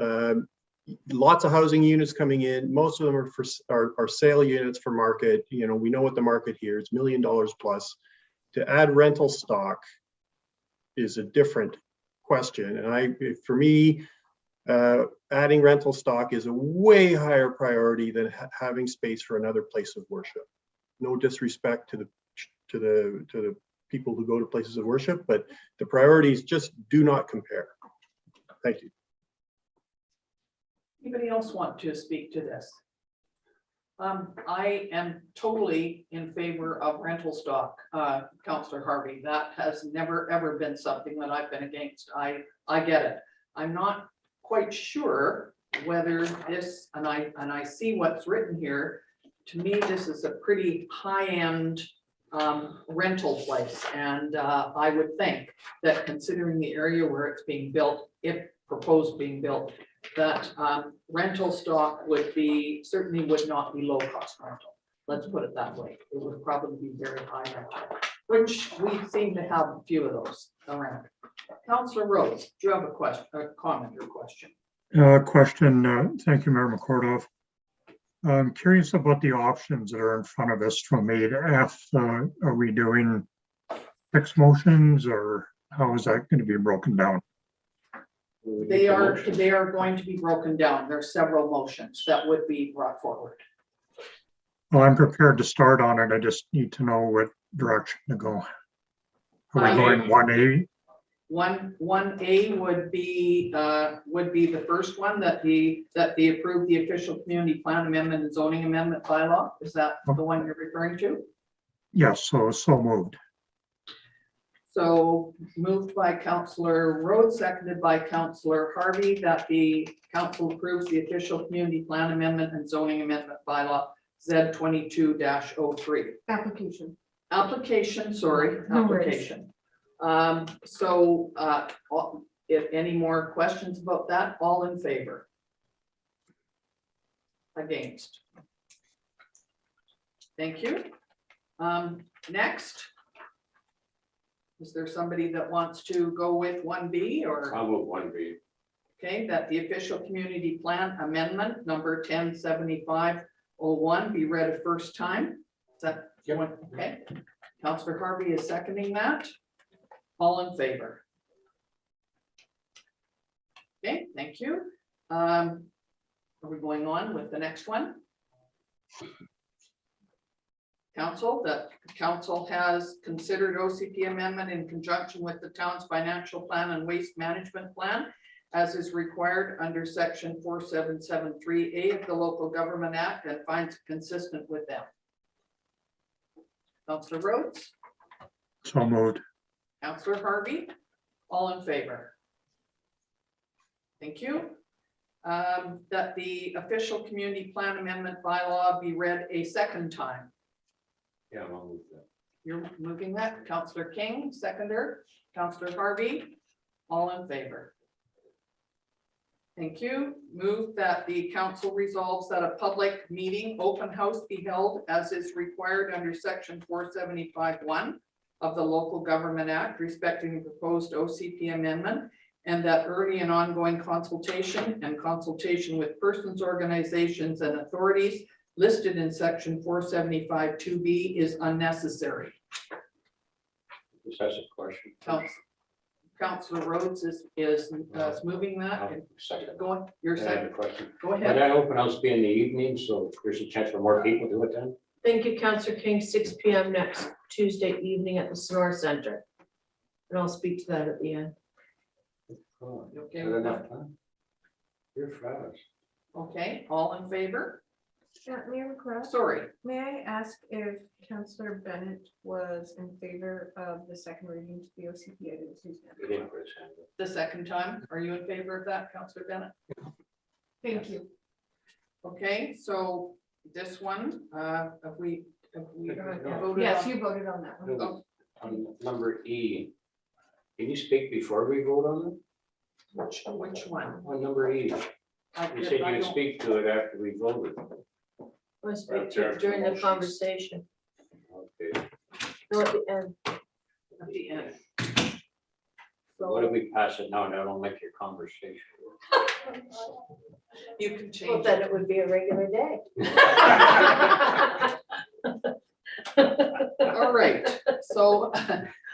[SPEAKER 11] Lots of housing units coming in. Most of them are sale units for market. We know what the market here is, $1 million plus. To add rental stock is a different question. And for me, adding rental stock is a way higher priority than having space for another place of worship. No disrespect to the people who go to places of worship, but the priorities just do not compare. Thank you.
[SPEAKER 1] Anybody else want to speak to this? I am totally in favor of rental stock, Councillor Harvey. That has never, ever been something that I've been against. I get it. I'm not quite sure whether this, and I see what's written here. To me, this is a pretty high-end rental place. And I would think that considering the area where it's being built, if proposed being built, that rental stock certainly would not be low cost rental. Let's put it that way. It would probably be very high rental, which we seem to have a few of those around. Councillor Rose, do you have a question, a comment or question?
[SPEAKER 8] Question. Thank you, Mayor McCordoff. I'm curious about the options that are in front of us from A to F. Are we doing 6 motions, or how is that going to be broken down?
[SPEAKER 1] They are going to be broken down. There are several motions that would be brought forward.
[SPEAKER 8] Well, I'm prepared to start on it. I just need to know what direction to go. Are we going 1A?
[SPEAKER 1] 1A would be the first one that the approve the official community plan amendment and zoning amendment bylaw. Is that the one you're referring to?
[SPEAKER 8] Yes, so moved.
[SPEAKER 1] So moved by Councillor Rhodes, seconded by Councillor Harvey, that the council approves the official community plan amendment and zoning amendment bylaw Z 22-03.
[SPEAKER 7] Application.
[SPEAKER 1] Application, sorry,
[SPEAKER 7] No worries.
[SPEAKER 1] application. If any more questions about that, all in favor? Against? Thank you. Next. Is there somebody that wants to go with 1B or?
[SPEAKER 4] I'll move 1B.
[SPEAKER 1] Okay, that the official community plan amendment number 107501 be read a first time. Is that one? Okay. Councillor Harvey is seconding that. All in favor? Okay, thank you. Are we going on with the next one? Council, the council has considered OCP amendment in conjunction with the town's financial plan and waste management plan as is required under section 4773A of the Local Government Act and finds it consistent with them. Councillor Rhodes,
[SPEAKER 8] So moved.
[SPEAKER 1] Councillor Harvey, all in favor? Thank you. That the official community plan amendment bylaw be read a second time.
[SPEAKER 4] Yeah, I'll move that.
[SPEAKER 1] You're moving that. Councillor King, seconder. Councillor Harvey, all in favor? Thank you. Move that the council resolves that a public meeting, open house be held as is required under section 475(1) of the Local Government Act respecting the proposed OCP amendment, and that early and ongoing consultation with persons, organizations, and authorities listed in section 475(2)B is unnecessary.
[SPEAKER 4] Just ask a question.
[SPEAKER 1] Councillor Rhodes is moving that.
[SPEAKER 4] I'll second.
[SPEAKER 1] Going, you're
[SPEAKER 4] I have a
[SPEAKER 1] second.
[SPEAKER 4] question.
[SPEAKER 1] Go
[SPEAKER 4] Would
[SPEAKER 1] ahead.
[SPEAKER 4] that open house be in the evening, so there's a chance for more people to attend?
[SPEAKER 5] Thank you, Councillor King, 6 PM next Tuesday evening at the Sonora Center. And I'll speak to that at the end.
[SPEAKER 4] Oh,
[SPEAKER 1] You okay
[SPEAKER 4] is
[SPEAKER 1] with
[SPEAKER 4] that
[SPEAKER 1] that?
[SPEAKER 4] enough time? You're fast.
[SPEAKER 1] Okay, all in favor?
[SPEAKER 7] Mayor McCraw,
[SPEAKER 1] Sorry,
[SPEAKER 7] may I ask if Councillor Bennett was in favor of the second reading to the OCP? I didn't see
[SPEAKER 4] He
[SPEAKER 7] that.
[SPEAKER 4] didn't put his hand up.
[SPEAKER 1] the second time. Are you in favor of that, Councillor Bennett?
[SPEAKER 7] Thank you.
[SPEAKER 1] Okay, so this one, have we voted
[SPEAKER 7] Yes,
[SPEAKER 1] on?
[SPEAKER 7] you voted on that one.
[SPEAKER 1] Oh,
[SPEAKER 4] On number E, can you speak before we vote on it?
[SPEAKER 1] which one?
[SPEAKER 4] On number E, you said
[SPEAKER 1] I
[SPEAKER 4] you'd
[SPEAKER 1] don't-
[SPEAKER 4] speak to it after we voted.
[SPEAKER 5] I'll speak to it during the conversation.
[SPEAKER 4] Okay,
[SPEAKER 5] No, at the end.
[SPEAKER 1] At the end.
[SPEAKER 4] what if
[SPEAKER 1] So
[SPEAKER 4] we pass it now and I don't like your conversation?
[SPEAKER 1] you can
[SPEAKER 5] Well,
[SPEAKER 1] change
[SPEAKER 5] then
[SPEAKER 1] it.
[SPEAKER 5] it would be a regular day.
[SPEAKER 1] All right, so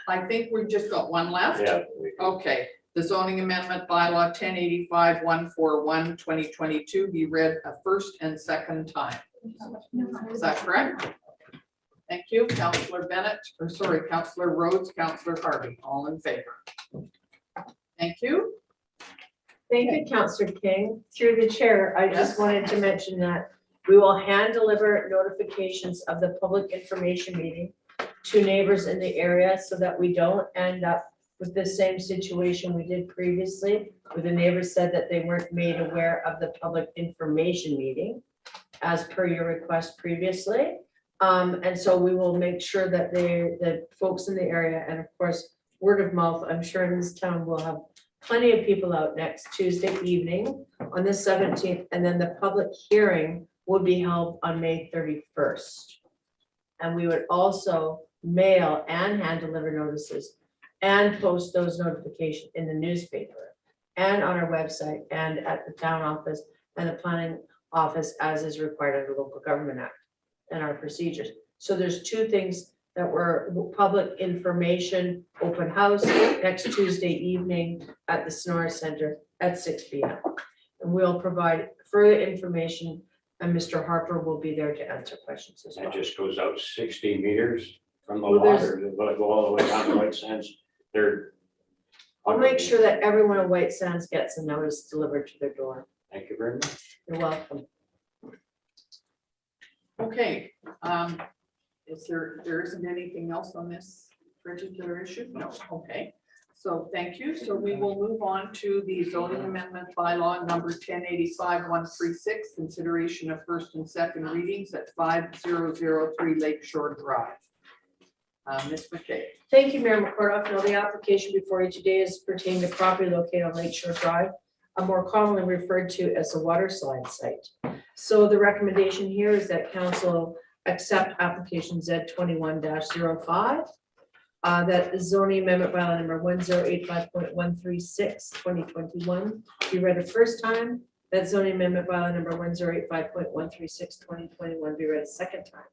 [SPEAKER 1] I think we've just got one left.
[SPEAKER 4] Yeah.
[SPEAKER 1] Okay, the zoning amendment bylaw 1085-141-2022 be read a first and second time. Is that correct? Thank you, Councillor Bennett, or sorry, Councillor Rhodes, Councillor Harvey, all in favor. Thank you.
[SPEAKER 5] Thank you, Councillor King. Through the chair, I just
[SPEAKER 1] Yes.
[SPEAKER 5] wanted to mention that we will hand deliver notifications of the public information meeting to neighbors in the area so that we don't end up with the same situation we did previously, where the neighbors said that they weren't made aware of the public information meeting as per your request previously. And so we will make sure that the folks in the area, and of course, word of mouth, I'm sure in this town will have plenty of people out next Tuesday evening on the 17th, and then the public hearing will be held on May 31st. And we would also mail and hand deliver notices and post those notifications in the newspaper and on our website and at the town office and the planning office as is required under the Local Government Act and our procedures. So there's two things that were public information, open house next Tuesday evening at the Sonora Center at 6 PM. And we'll provide further information, and Mr. Harper will be there to answer questions as well.
[SPEAKER 4] It just goes out 60 meters from the
[SPEAKER 5] Well, there's-
[SPEAKER 4] water, will it go all the way down to White Sands? They're.
[SPEAKER 5] I'll make sure that everyone in White Sands gets a notice delivered to their door.
[SPEAKER 4] Thank you very much.
[SPEAKER 5] You're welcome.
[SPEAKER 1] Okay, there isn't anything else on this particular issue? No, okay. So thank you. So we will move on to the zoning amendment bylaw number 1085-136, consideration of first and second readings at 5003 Lakeshore Drive. Ms. McKay.
[SPEAKER 5] Thank you, Mayor McCordoff. Now, the application before you today is pertaining to property located on Lakeshore Drive, more commonly referred to as a water slide site. So the recommendation here is that council accept application Z21-05. That the zoning amendment bylaw number 1085.136, 2021 be read a first time. That zoning amendment bylaw number 1085.136, 2021 be read a second time.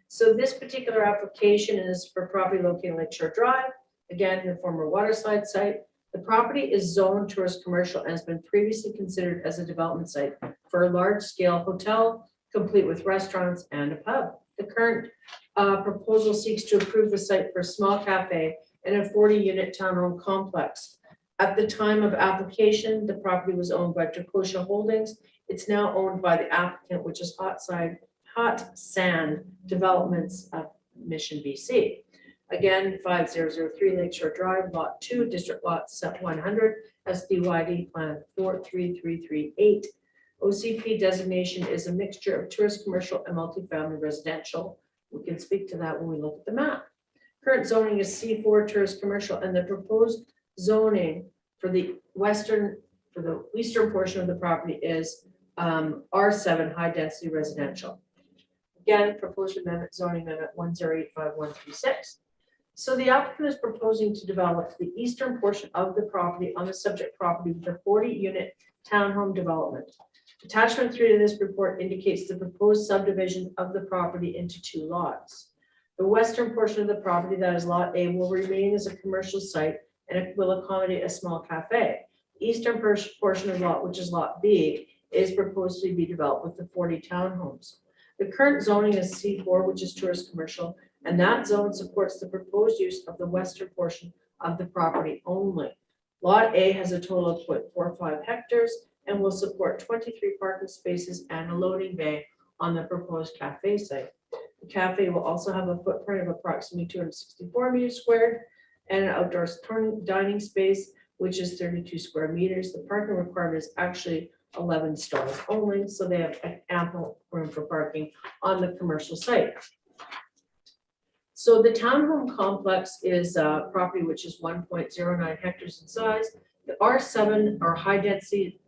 [SPEAKER 5] So this particular application is for property located on Lakeshore Drive, again, the former water slide site. The property is zoned tourist commercial and has been previously considered as a development site for a large-scale hotel, complete with restaurants and a pub. The current proposal seeks to approve the site for a small cafe and a 40-unit townhome complex. At the time of application, the property was owned by Tecosha Holdings. It's now owned by the applicant, which is Hot Sand Developments of Mission, BC. Again, 5003 Lakeshore Drive, Lot 2, District Lot 100, SDYD Plan 43338. OCP designation is a mixture of tourist, commercial, and multifamily residential. We can speak to that when we look at the map. Current zoning is C4 tourist commercial, and the proposed zoning for the eastern portion of the property is R7 high density residential. Again, proposed amendment zoning amendment 1085-136. So the applicant is proposing to develop the eastern portion of the property on the subject property with a 40-unit townhome development. Attachment 3 to this report indicates the proposed subdivision of the property into 2 lots. The western portion of the property, that is Lot A, will remain as a commercial site and it will accommodate a small cafe. The eastern portion of lot, which is Lot B, is proposed to be developed with the 40 townhomes. The current zoning is C4, which is tourist commercial, and that zone supports the proposed use of the western portion of the property only. Lot A has a total of 0.45 hectares and will support 23 parking spaces and a loading bay on the proposed cafe site. The cafe will also have a footprint of approximately 264 meters squared and an outdoor dining space, which is 32 square meters. The parking requirement is actually 11 stalls only, so they have ample room for parking on the commercial site. So the townhome complex is a property which is 1.09 hectares in size. The R7 or high density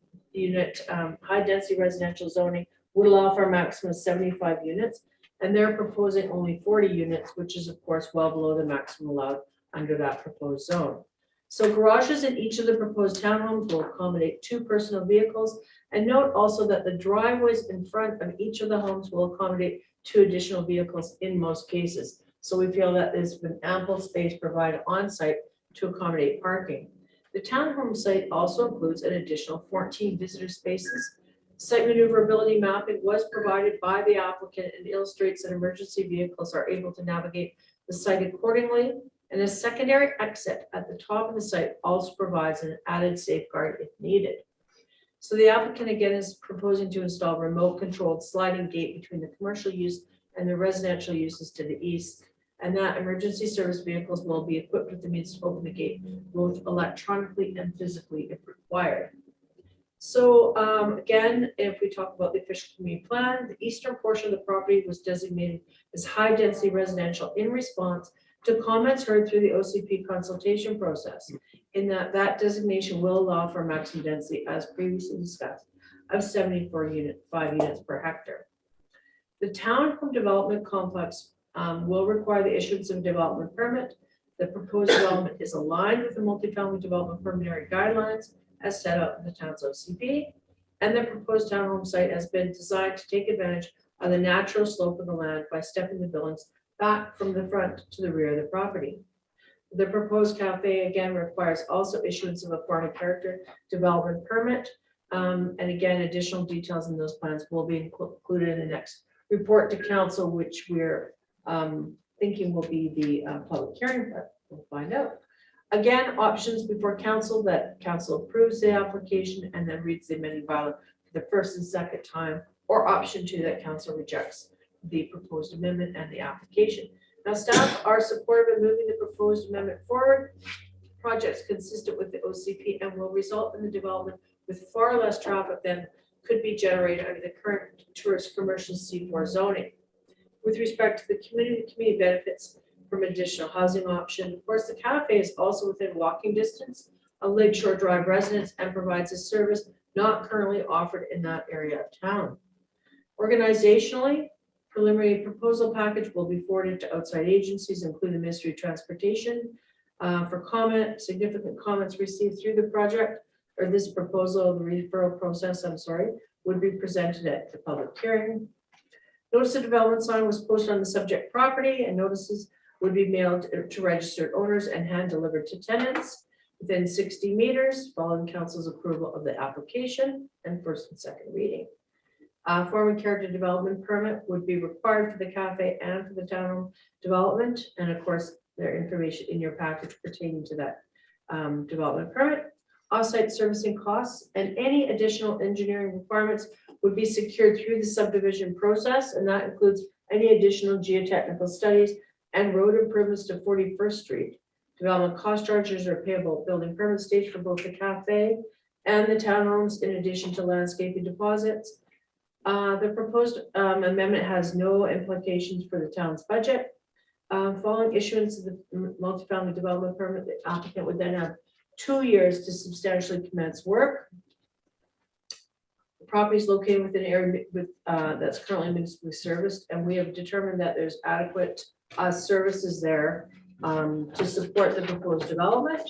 [SPEAKER 5] residential zoning would allow for a maximum of 75 units, and they're proposing only 40 units, which is of course well below the maximum allowed under that proposed zone. So garages in each of the proposed townhomes will accommodate 2 personal vehicles, and note also that the driveways in front of each of the homes will accommodate 2 additional vehicles in most cases. So we feel that there's been ample space provided on site to accommodate parking. The townhome site also includes an additional 14 visitor spaces. Site maneuverability mapping was provided by the applicant and illustrates that emergency vehicles are able to navigate the site accordingly. And a secondary exit at the top of the site also provides an added safeguard if needed. So the applicant again is proposing to install remote controlled sliding gate between the commercial use and the residential uses to the east. And that emergency service vehicles will be equipped with the means to open the gate both electronically and physically if required. So again, if we talk about the official community plan, the eastern portion of the property was designated as high density residential in response to comments heard through the OCP consultation process, in that designation will allow for maximum density as previously discussed of 74 5 units per hectare. The townhome development complex will require the issuance of a development permit. The proposed development is aligned with the multifamily development preliminary guidelines as set out in the town's OCP, and the proposed townhome site has been designed to take advantage of the natural slope of the land by stepping the buildings back from the front to the rear of the property. The proposed cafe again requires also issuance of a formal character development permit. And again, additional details in those plans will be included in the next report to council, which we're thinking will be the public hearing, but we'll find out. Again, options before council: that council approves the application and then reads the amending bylaw for the first and second time, or option 2, that council rejects the proposed amendment and the application. Now, staff are supportive of moving the proposed amendment forward. Projects consistent with the OCP and will result in the development with far less traffic than could be generated under the current tourist commercial C4 zoning. With respect to the community benefits from additional housing option. Of course, the cafe is also within walking distance of Lakeshore Drive residents and provides a service not currently offered in that area of town. Organizationally, preliminary proposal package will be forwarded to outside agencies, including the Ministry of Transportation, for comment. Significant comments received through the project or this proposal, the referral process, would be presented at the public hearing. Notice of development sign was posted on the subject property, and notices would be mailed to registered owners and hand delivered to tenants within 60 meters following council's approval of the application and first and second reading. Form and character development permit would be required for the cafe and for the town development. And of course, their information in your package pertaining to that development permit. Offsite servicing costs and any additional engineering requirements would be secured through the subdivision process. And that includes any additional geotechnical studies and road improvements to 41st Street. Development cost charges are payable at building permit stage for both the cafe and the townhomes, in addition to landscaping deposits. The proposed amendment has no implications for the town's budget. Following issuance of the multifamily development permit, the applicant would then have 2 years to substantially commence work. The property is located within an area with, that's currently municipally serviced, and we have determined that there's adequate services there to support the proposed development.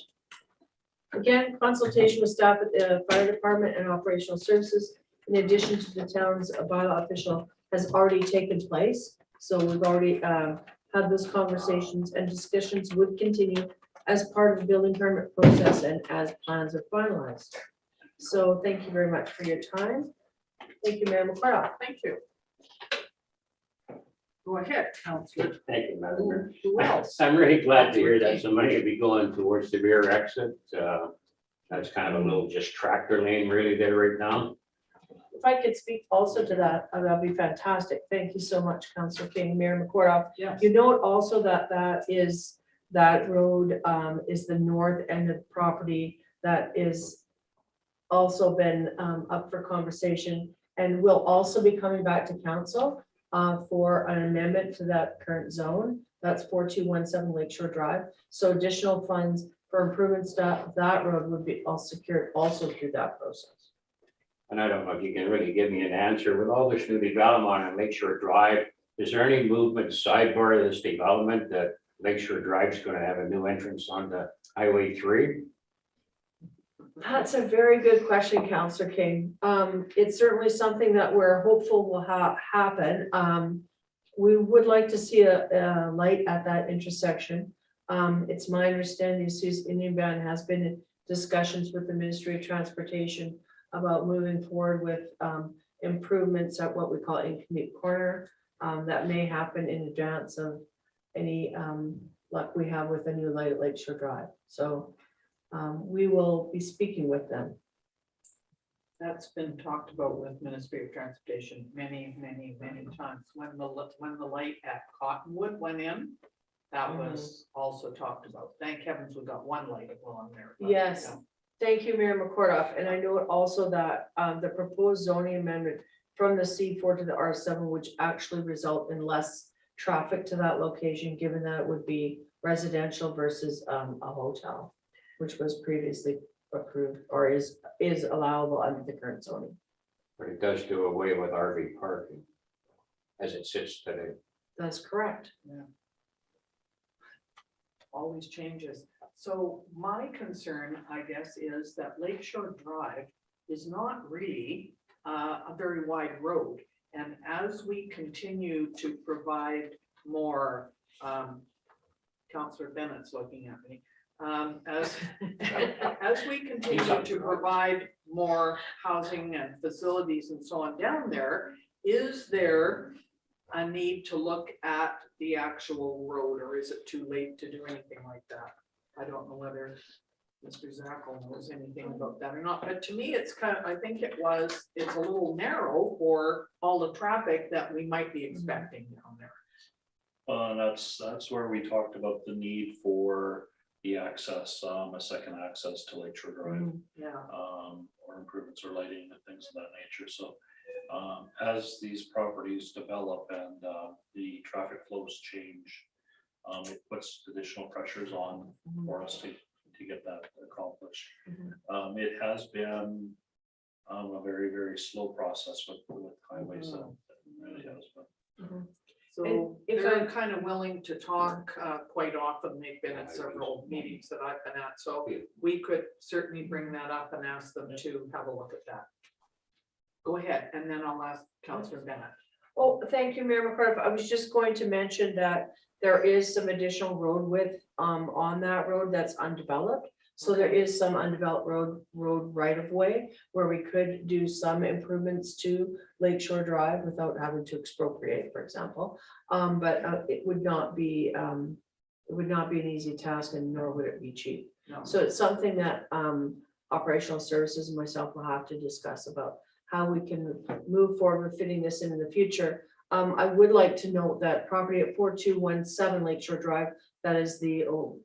[SPEAKER 5] Again, consultation with staff at the fire department and operational services, in addition to the town's bylaw official, has already taken place. So we've already had those conversations, and discussions would continue as part of the building permit process and as plans are finalized. So thank you very much for your time. Thank you, Mayor McCarthy.
[SPEAKER 1] Thank you. Go ahead, Councillor.
[SPEAKER 4] Thank you, Madam Mayor.
[SPEAKER 1] Who else?
[SPEAKER 4] I'm really glad to hear that some money will be going towards the rear exit. That's kind of a little just tractor lane really there right now.
[SPEAKER 5] If I could speak also to that, that'd be fantastic. Thank you so much, Councillor King, Mayor McCordoff.
[SPEAKER 1] Yes.
[SPEAKER 5] You note also that that road is the north end of the property that is also been up for conversation and will also be coming back to council for an amendment to that current zone. That's 4217 Lakeshore Drive. So additional funds for improvements to that road would be all secured also through that process.
[SPEAKER 4] And I don't know if you can really give me an answer with all this new development on Lakeshore Drive. Is there any movement sidebar of this development that Lakeshore Drive is going to have a new entrance onto Highway 3?
[SPEAKER 5] That's a very good question, Councillor King. It's certainly something that we're hopeful will happen. We would like to see a light at that intersection. It's my understanding Sue's Indian Band has been in discussions with the Ministry of Transportation about moving forward with improvements at what we call Incommute Corner. That may happen in advance of any luck we have with a new light at Lakeshore Drive. So we will be speaking with them.
[SPEAKER 1] That's been talked about with Ministry of Transportation many times. When the light at Cottonwood went in, that was also talked about. Thank heavens we got one light along there. But,
[SPEAKER 5] Yes.
[SPEAKER 1] yeah.
[SPEAKER 5] Thank you, Mayor McCordoff. And I know also that the proposed zoning amendment from the C4 to the R7, which actually result in less traffic to that location, given that it would be residential versus a hotel, which was previously approved or is allowable under the current zoning.
[SPEAKER 4] But it does do away with RV parking as it sits today.
[SPEAKER 5] That's correct.
[SPEAKER 1] Always changes. So my concern, I guess, is that Lakeshore Drive is not really a very wide road. And as we continue to provide more, Councillor Bennett's looking at me, as we continue to provide more housing and facilities and so on down there, is there a need to look at the actual road, or is it too late to do anything like that? I don't know whether Mr. Zackel knows anything about that or not, but to me, it's kind of, I think it's a little narrow for all the traffic that we might be expecting down there.
[SPEAKER 2] That's where we talked about the need for the access, a second access to Lakeshore Drive.
[SPEAKER 1] Yeah,
[SPEAKER 2] Or improvements or lighting and things of that nature. So as these properties develop and the traffic flows change, it puts additional pressures on for us to get that accomplished. It has been a very, very slow process with highways. It really has been.
[SPEAKER 1] so
[SPEAKER 5] And if
[SPEAKER 1] they're kind of willing to talk quite often. They've been at several meetings that I've been at, so we could certainly bring that up and ask them to have a look at that. Go ahead, and then I'll ask Councillor Bennett.
[SPEAKER 5] Oh, thank you, Mayor McCarthy. I was just going to mention that there is some additional road width on that road that's undeveloped. So there is some undeveloped road right of way where we could do some improvements to Lakeshore Drive without having to expropriate, for example. But it would not be an easy task, and nor would it be cheap.
[SPEAKER 1] No.
[SPEAKER 5] So it's something that operational services and myself will have to discuss about how we can move forward with fitting this in the future. I would like to note that property at 4217 Lakeshore Drive, that is the old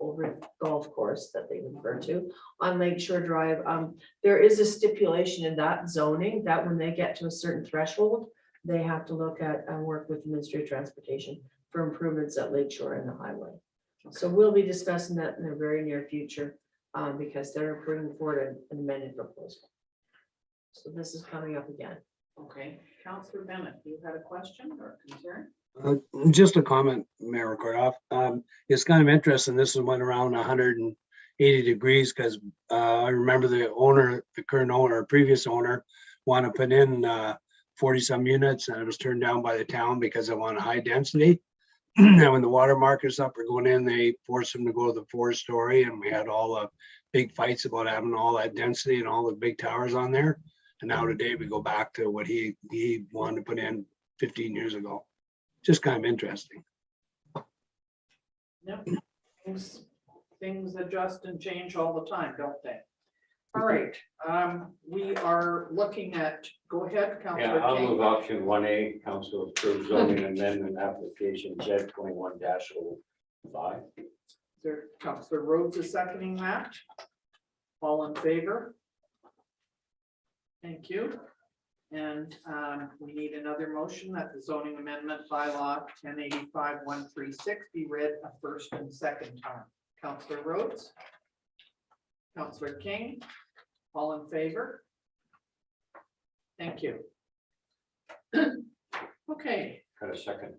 [SPEAKER 5] golf course that they refer to on Lakeshore Drive. There is a stipulation in that zoning that when they get to a certain threshold, they have to look at and work with the Ministry of Transportation for improvements at Lakeshore and the highway. So we'll be discussing that in the very near future because they're bringing forward an amended proposal. So this is coming up again.
[SPEAKER 1] Okay, Councillor Bennett, you had a question or concern?
[SPEAKER 9] Just a comment, Mayor Kordoff. It's kind of interesting. This one went around 180 degrees because I remember the current owner, previous owner, want to put in 40-some units, and it was turned down by the town because they want a high density. And when the water markers up are going in, they forced them to go to the 4-story, and we had all the big fights about having all that density and all the big towers on there. And now today we go back to what he wanted to put in 15 years ago. Just kind of interesting.
[SPEAKER 1] Yep, things adjust and change all the time, don't they? All right, we are looking at, go ahead,
[SPEAKER 4] Yeah,
[SPEAKER 1] Councillor
[SPEAKER 4] I'll
[SPEAKER 1] King.
[SPEAKER 4] move option 1A, council approved zoning amendment application Z21-05.
[SPEAKER 1] There, Councillor Rhodes is seconding that. All in favor? Thank you. And we need another motion that the zoning amendment bylaw 1085-136 be read a first and second time. Councillor Rhodes? Councillor King? All in favor? Thank you. Okay.
[SPEAKER 4] Got a second.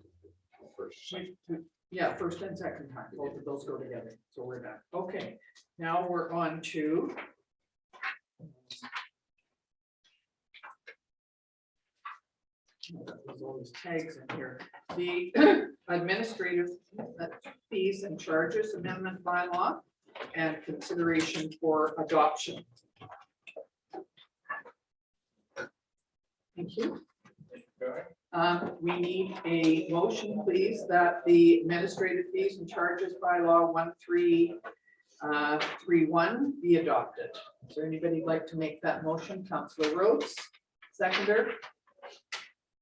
[SPEAKER 4] First.
[SPEAKER 1] Yeah, first and second time, both of those go together, so we're done. Okay, now we're on to there's all these tags in here. The administrative fees and charges amendment bylaw and consideration for adoption. Thank you. We need a motion, please, that the administrative fees and charges bylaw 1331 be adopted. Is there anybody like to make that motion? Councillor Rhodes, seconder.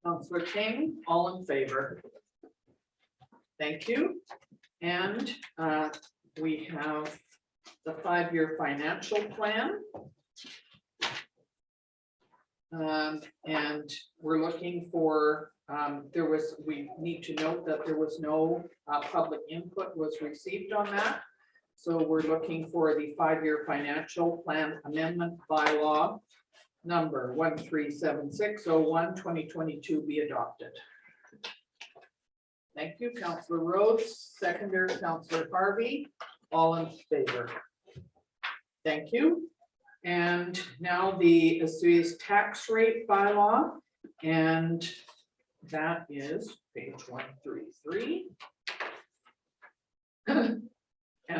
[SPEAKER 1] Councillor King, all in favor? Thank you. And we have the 5-year financial plan. And we're looking for, we need to note that there was no public input was received on that. So we're looking for the 5-year financial plan amendment bylaw number 137601-2022 be adopted. Thank you, Councillor Rhodes, seconder, Councillor Harvey, all in favor. Thank you. And now the Soyuz tax rate bylaw, and that is page 133. And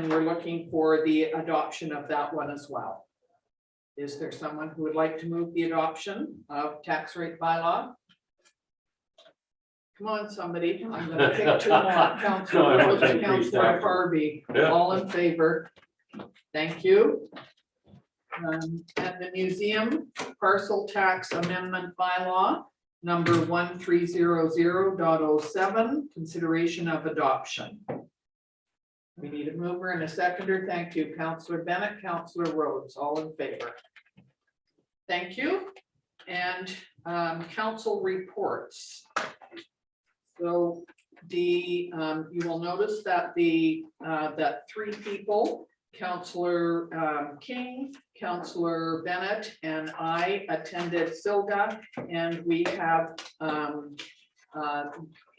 [SPEAKER 1] we're looking for the adoption of that one as well. Is there someone who would like to move the adoption of tax rate bylaw? Come on, somebody. I'm going to pick 2 more. Councillor Rhodes and Councillor Harvey, all in favor. Thank you. At the museum, parcel tax amendment bylaw, number 1300.07, consideration of adoption. We need a mover and a seconder. Thank you, Councillor Bennett, Councillor Rhodes, all in favor. Thank you. And council reports. So the, you will notice that that 3 people, Councillor King, Councillor Bennett, and I attended SILGA, and we have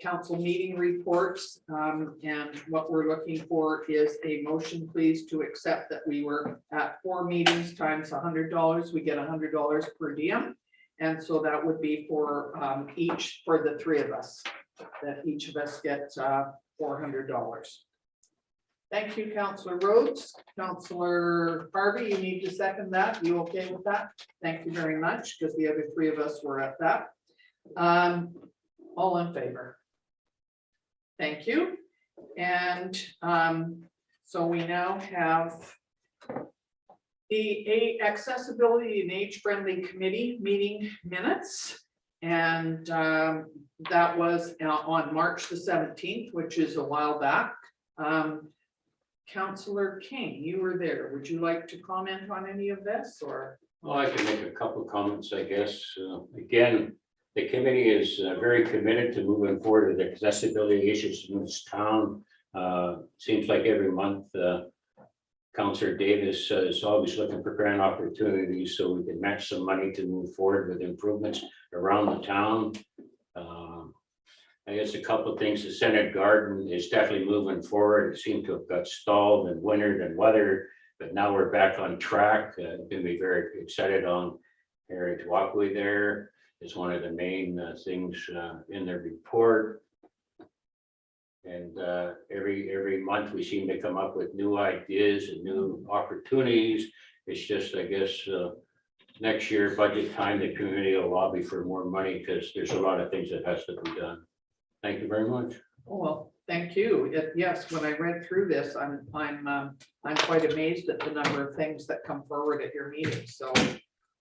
[SPEAKER 1] council meeting reports, and what we're looking for is a motion, please, to accept that we were at 4 meetings times $100. We get $100 per diem, and so that would be for each, for the 3 of us, that each of us gets $400. Thank you, Councillor Rhodes. Councillor Harvey, you need to second that. You okay with that? Thank you very much, because the other 3 of us were at that. All in favor? Thank you. And so we now have the Accessibility and Age-Friendly Committee meeting minutes. And that was on March the 17th, which is a while back. Councillor King, you were there. Would you like to comment on any of this, or?
[SPEAKER 4] Well, I can make a couple of comments, I guess. Again, the committee is very committed to moving forward with accessibility issues in this town. Seems like every month, Councillor Davis is always looking for grant opportunities so we can match some money to move forward with improvements around the town. I guess a couple of things. The Senate Garden is definitely moving forward. It seemed to have got stalled and wintered and weathered, but now we're back on track. Going to be very excited on Heritage Walkway there. Is one of the main things in their report. And every month we seem to come up with new ideas and new opportunities. It's just, I guess, next year budget time, the community will lobby for more money because there's a lot of things that has to be done. Thank you very much.
[SPEAKER 1] Well, thank you. Yes, when I read through this, I'm quite amazed at the number of things that come forward at your meeting. So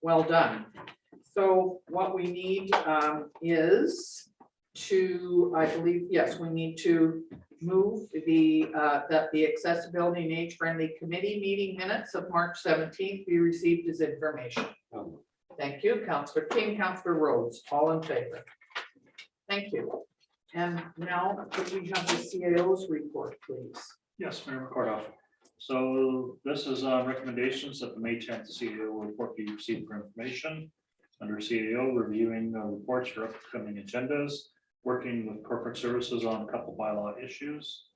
[SPEAKER 1] well done. So what we need is to, I believe, yes, we need to move that the Accessibility and Age-Friendly Committee meeting minutes of March 17th be received as information. Thank you, Councillor King, Councillor Rhodes, all in favor. Thank you. And now could we have the CAO's report, please?
[SPEAKER 2] Yes, Mayor McCordoff. So this is recommendations that the May 10th CAO report be received for information. Under CAO, reviewing reports for upcoming agendas, working with corporate services on a couple bylaw issues.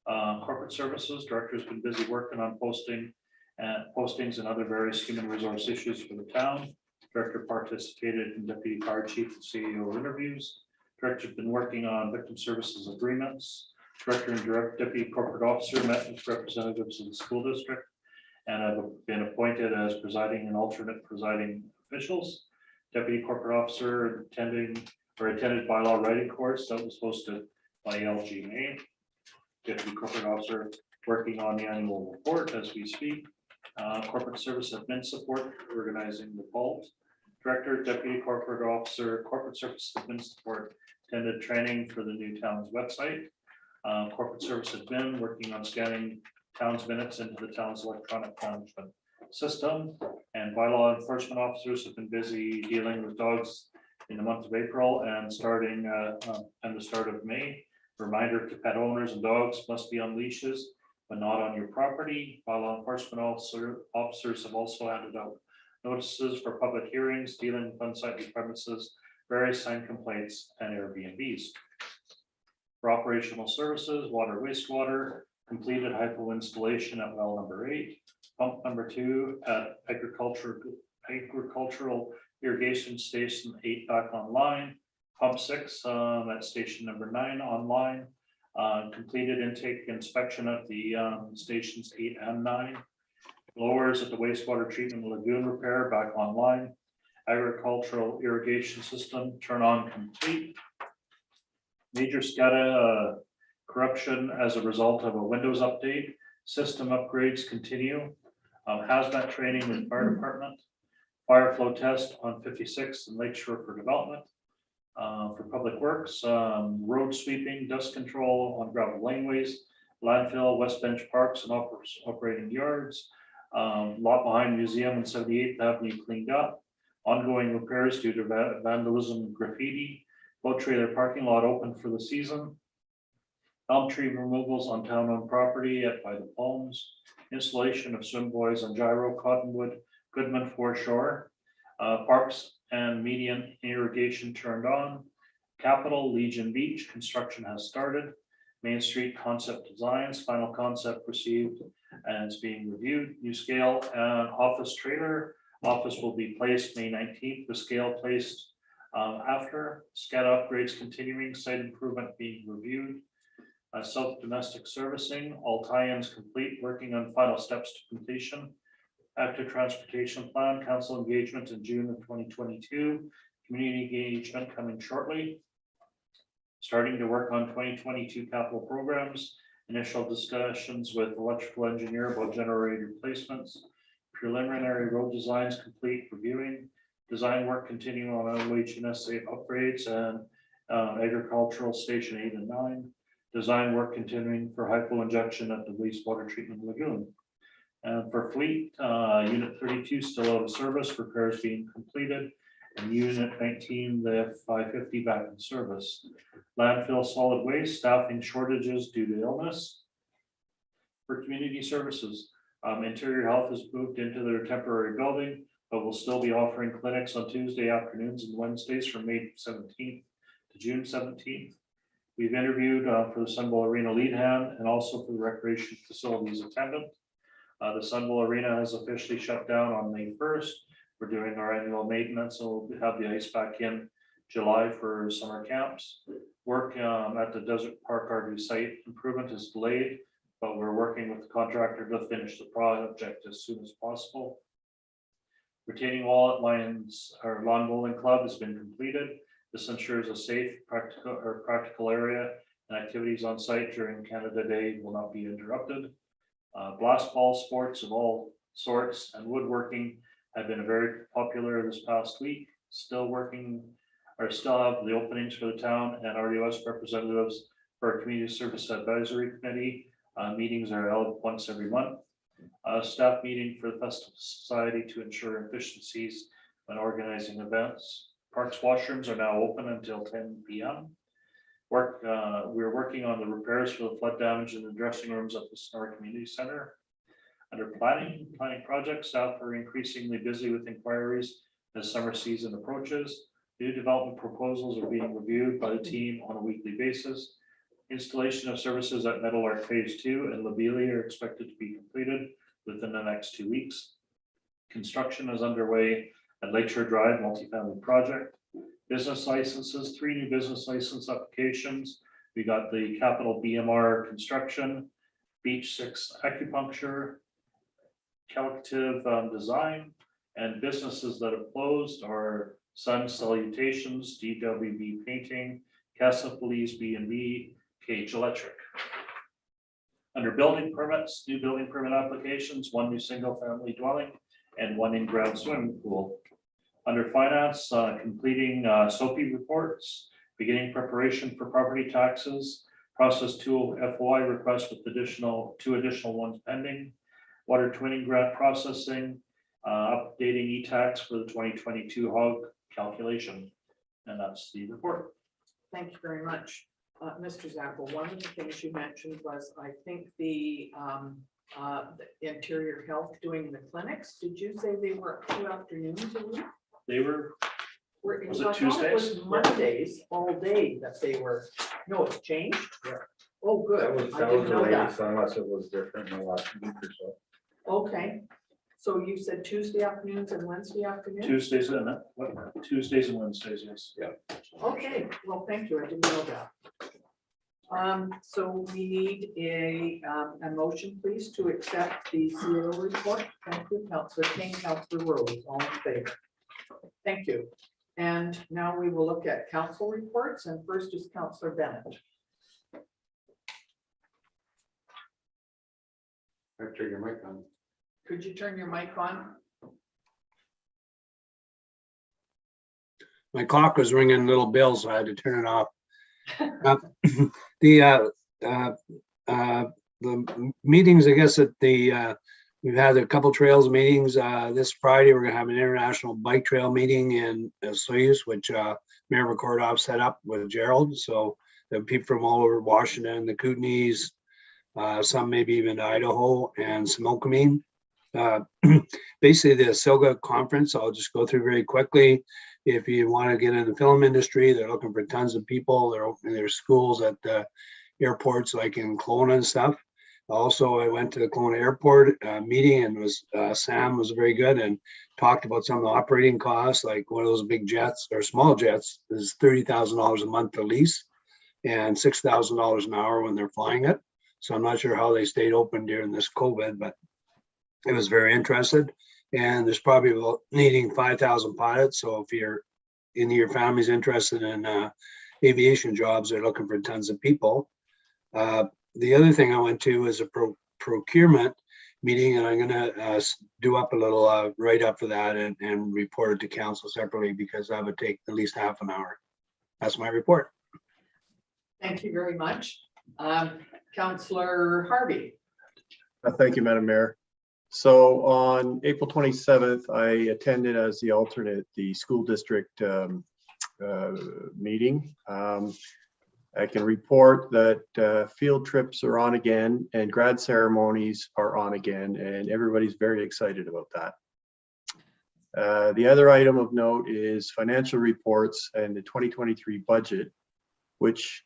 [SPEAKER 2] Corporate services director has been busy working on postings and other various human resource issues for the town. Director participated in deputy fire chief and CAO interviews. Director has been working on victim services agreements. Director and deputy corporate officer met with representatives of the school district and have been appointed as presiding and alternate presiding officials. Deputy corporate officer attended bylaw writing course that was hosted by LGMA. Deputy corporate officer working on the annual report as we speak. Corporate service admin support organizing the vault. Director, deputy corporate officer, corporate service admin support attended training for the new town's website. Corporate service admin working on scanning town's minutes into the town's electronic management system. And bylaw enforcement officers have been busy dealing with dogs in the month of April and starting and the start of May. Reminder to pet owners and dogs must be on leashes, but not on your property. Bylaw enforcement officers have also handed out notices for public hearings dealing with unsightly premises, various sign complaints, and Airbnbs. For operational services, water, wastewater, completed hypo installation at well number 8, pump number 2 at agricultural irrigation station 8 back online, pump 6 at station number 9 online, completed intake inspection at the stations 8 and 9, blowers at the wastewater treatment lagoon repair back online, agricultural irrigation system turn on complete, major SCADA corruption as a result of a Windows update. System upgrades continue. Hazmat training with fire department. Fire flow test on 56 and Lakeshore for development. For public works, road sweeping, dust control on gravel laneways, landfill, West Bench parks and operating yards. Lot behind museum and 78th Avenue cleaned up. Ongoing repairs due to vandalism and graffiti. Boat trailer parking lot open for the season. Elm tree removals on town-owned property by the Palms. Installation of swim buoys on Gyro, Cottonwood, Goodman foreshore. Parks and median irrigation turned on. Capitol, Legion Beach, construction has started. Main Street concept designs, final concept received and is being reviewed. New scale and office trailer. Office will be placed May 19th, the scale placed after. SCADA upgrades continuing, site improvement being reviewed. Self-domestic servicing, all tie-ins complete, working on final steps to completion. Active transportation plan, council engagement in June of 2022. Community engagement coming shortly. Starting to work on 2022 capital programs. Initial discussions with electrical engineer about generator replacements. Preliminary road designs complete, reviewing. Design work continuing on OHNSA upgrades and agricultural station 8 and 9. Design work continuing for hypo injection at the wastewater treatment lagoon. And for fleet, unit 32 still out of service, repairs being completed. And unit 19, the F550 back in service. Landfill solid waste, staffing shortages due to illness. For community services, Interior Health has moved into their temporary building, but will still be offering clinics on Tuesday afternoons and Wednesdays from May 17th to June 17th. We've interviewed for the Sun Bowl Arena lead hand and also for the recreation facilities attendant. The Sun Bowl Arena has officially shut down on May 1st. We're doing our annual maintenance, so we'll have the ice back in July for summer camps. Work at the Desert Park RV site improvement is delayed, but we're working with the contractor to finish the project as soon as possible. Retaining wall at Lawn Bowling Club has been completed. This ensures a safe, practical area and activities on site during Canada Day will not be interrupted. Blast ball sports of all sorts and woodworking have been very popular this past week. Still working or still have the openings for the town and RDOS representatives for our Community Service Advisory Committee. Meetings are held once every month. Staff meeting for the Festival Society to ensure efficiencies when organizing events. Parks washrooms are now open until 10 p.m. We're working on the repairs for the flood damage in the dressing rooms at the Sonora Community Center. Under planning projects, staff are increasingly busy with inquiries as summer season approaches. New development proposals are being reviewed by the team on a weekly basis. Installation of services at Meadowlark Phase 2 and Lobelia are expected to be completed within the next 2 weeks. Construction is underway at Lakeshore Drive multifamily project. Business licenses, 3 new business license applications. We got the Capital BMR Construction, Beach 6 Acupuncture, Calcative Design, and businesses that have closed are Sun Salutations, DWB Painting, Casa Police B&B, Cage Electric. Under building permits, new building permit applications, 1 new single family dwelling and 1 in-ground swimming pool. Under finance, completing SOPI reports, beginning preparation for property taxes, process 2 FOI request with 2 additional ones pending, water twinning grant processing, updating e-tax for the 2022 hog calculation. And that's the report.
[SPEAKER 1] Thank you very much. Mr. Zappel, one of the things you mentioned was, I think the Interior Health doing the clinics. Did you say they were 2 afternoons a week?
[SPEAKER 2] They were, was it
[SPEAKER 1] I thought it was
[SPEAKER 2] Tuesdays?
[SPEAKER 1] Mondays all day that they were, no, it's changed?
[SPEAKER 10] Yeah.
[SPEAKER 1] Oh, good.
[SPEAKER 10] That was
[SPEAKER 1] I
[SPEAKER 10] the
[SPEAKER 1] didn't know that.
[SPEAKER 10] latest, unless it was different in the last week or so.
[SPEAKER 1] Okay, so you said Tuesday afternoons and Wednesday afternoons?
[SPEAKER 2] Tuesdays and Tuesdays and Wednesdays, yes.
[SPEAKER 1] Okay, well, thank you, I didn't know that. So we need a motion, please, to accept the CAO report. Thank you, Councillor King, Councillor Rose, all in favor. Thank you. And now we will look at council reports, and first is Councillor Bennett.
[SPEAKER 4] Turn your mic on.
[SPEAKER 1] Could you turn your mic on?
[SPEAKER 9] My clock was ringing little bells, so I had to turn it off. The meetings, I guess, at we've had a couple trails meetings. This Friday, we're gonna have an international bike trail meeting in Soyuz, which Mayor McCordoff set up with Gerald. So there are people from all over Washington, the Kootenays, some maybe even Idaho and Similkameen. Basically the SILGA conference, I'll just go through very quickly. If you want to get in the film industry, they're looking for tons of people. They're opening their schools at the airports like in Kelowna and stuff. Also, I went to the Kelowna airport meeting and Sam was very good and talked about some of the operating costs, like one of those big jets or small jets is $30,000 a month to lease and $6,000 an hour when they're flying it. So I'm not sure how they stayed open during this COVID, but it was very interested. And there's probably about needing 5,000 pilots. So if you're in your family's interested in aviation jobs, they're looking for tons of people. The other thing I went to is a procurement meeting, and I'm gonna do up a little write-up for that and report it to council separately because that would take at least half an hour. That's my report.
[SPEAKER 1] Thank you very much. Councillor Harvey.
[SPEAKER 11] Thank you, Madam Mayor. So on April 27th, I attended as the alternate the school district meeting. I can report that field trips are on again and grad ceremonies are on again, and everybody's very excited about that. The other item of note is financial reports and the 2023 budget, which